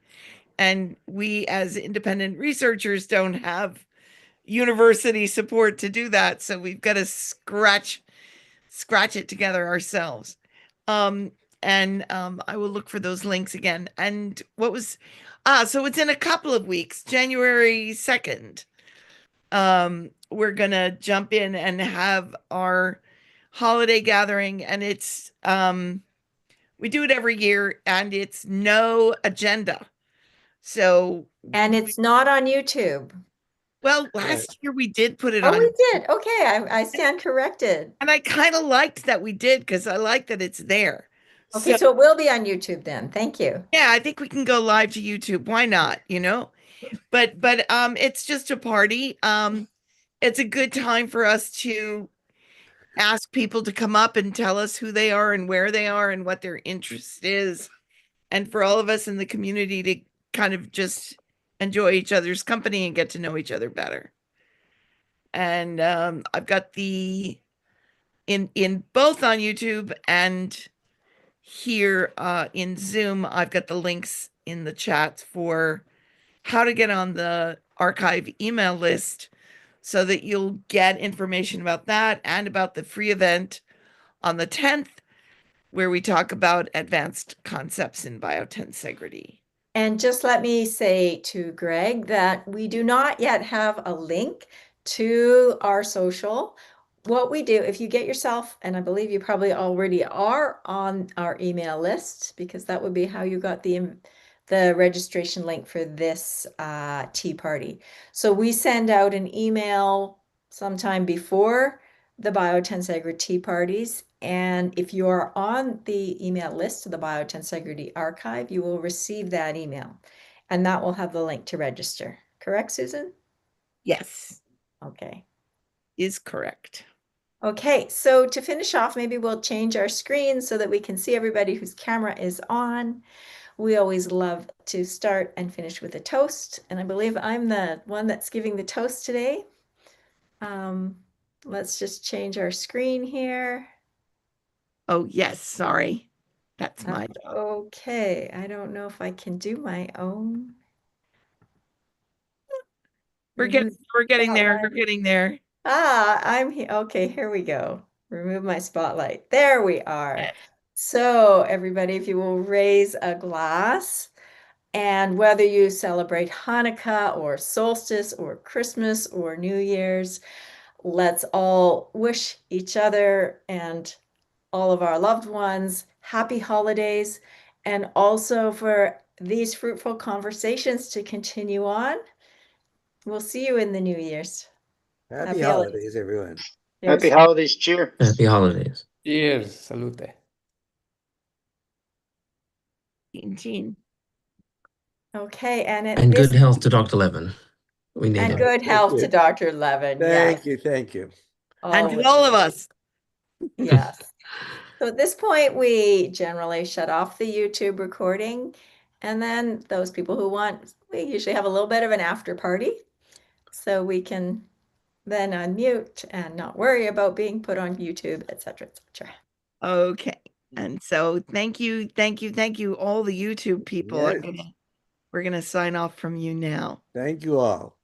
B: And we, as independent researchers, don't have university support to do that, so we've got to scratch it together ourselves. And I will look for those links again. And so it's in a couple of weeks, January 2nd. We're gonna jump in and have our holiday gathering, and it's we do it every year, and it's no agenda. So,
A: and it's not on YouTube.
B: well,
C: Right.
B: last year we did put it
A: Oh,
B: on,
A: we did. Okay, I stand corrected.
B: and I kind of liked that we did because I like that it's there.
A: Okay,
B: So,
A: so it will be on YouTube then. Thank you.
B: yeah, I think we can go live to YouTube. Why not? But it's just a party. It's a good time for us to ask people to come up and tell us who they are and where they are and what their interest is, and for all of us in the community to kind of just enjoy each other's company and get to know each other better. And I've got the in both on YouTube and here in Zoom, I've got the links in the chats for how to get on the archive email list so that you'll get information about that and about the free event on the 10th, where we talk about advanced concepts in biotensegrity.
A: And just let me say to Greg that we do not yet have a link to our social. What we do, if you get yourself, and I believe you probably already are on our email list, because that would be how you got the registration link for this tea party. So we send out an email sometime before the BioTensegrity tea parties. And if you are on the email list of the Biotensegrity archive, you will receive that email. And that will have the link to register. Correct, Susan?
B: Yes.
A: Okay.
B: Is correct.
A: Okay, so to finish off, maybe we'll change our screen so that we can see everybody whose camera is on. We always love to start and finish with a toast. And I believe I'm the one that's giving the toast today. Let's just change our screen here.
B: Oh, yes, sorry. That's my job.
A: Okay, I don't know if I can do my own.
B: We're getting there. We're getting there.
A: I'm here. Okay, here we go. Remove my spotlight. There we are. So everybody, if you will raise a glass, and whether you celebrate Hanukkah or solstice or Christmas or New Year's, let's all wish each other and all of our loved ones happy holidays, and also for these fruitful conversations to continue on. We'll see you in the New Year's.
C: Happy holidays, everyone.
E: Happy holidays. Cheers.
F: Happy holidays.
J: Cheers. Salute.
B: Gene.
A: Okay, and
F: And
A: this
F: good health to Dr. Levin. We need
A: and
F: him.
A: good health to Dr. Levin.
C: Thank
A: Yes,
C: you. Thank you.
B: And to
A: always.
B: all of us.
A: Yes. So at this point, we generally shut off the YouTube recording. And then those people who want, we usually have a little bit of an after party. So we can then unmute and not worry about being put on YouTube, etc., etc.
B: Okay. And so thank you, all the YouTube people.
C: Yeah.
B: We're gonna sign off from you now.
C: Thank you all.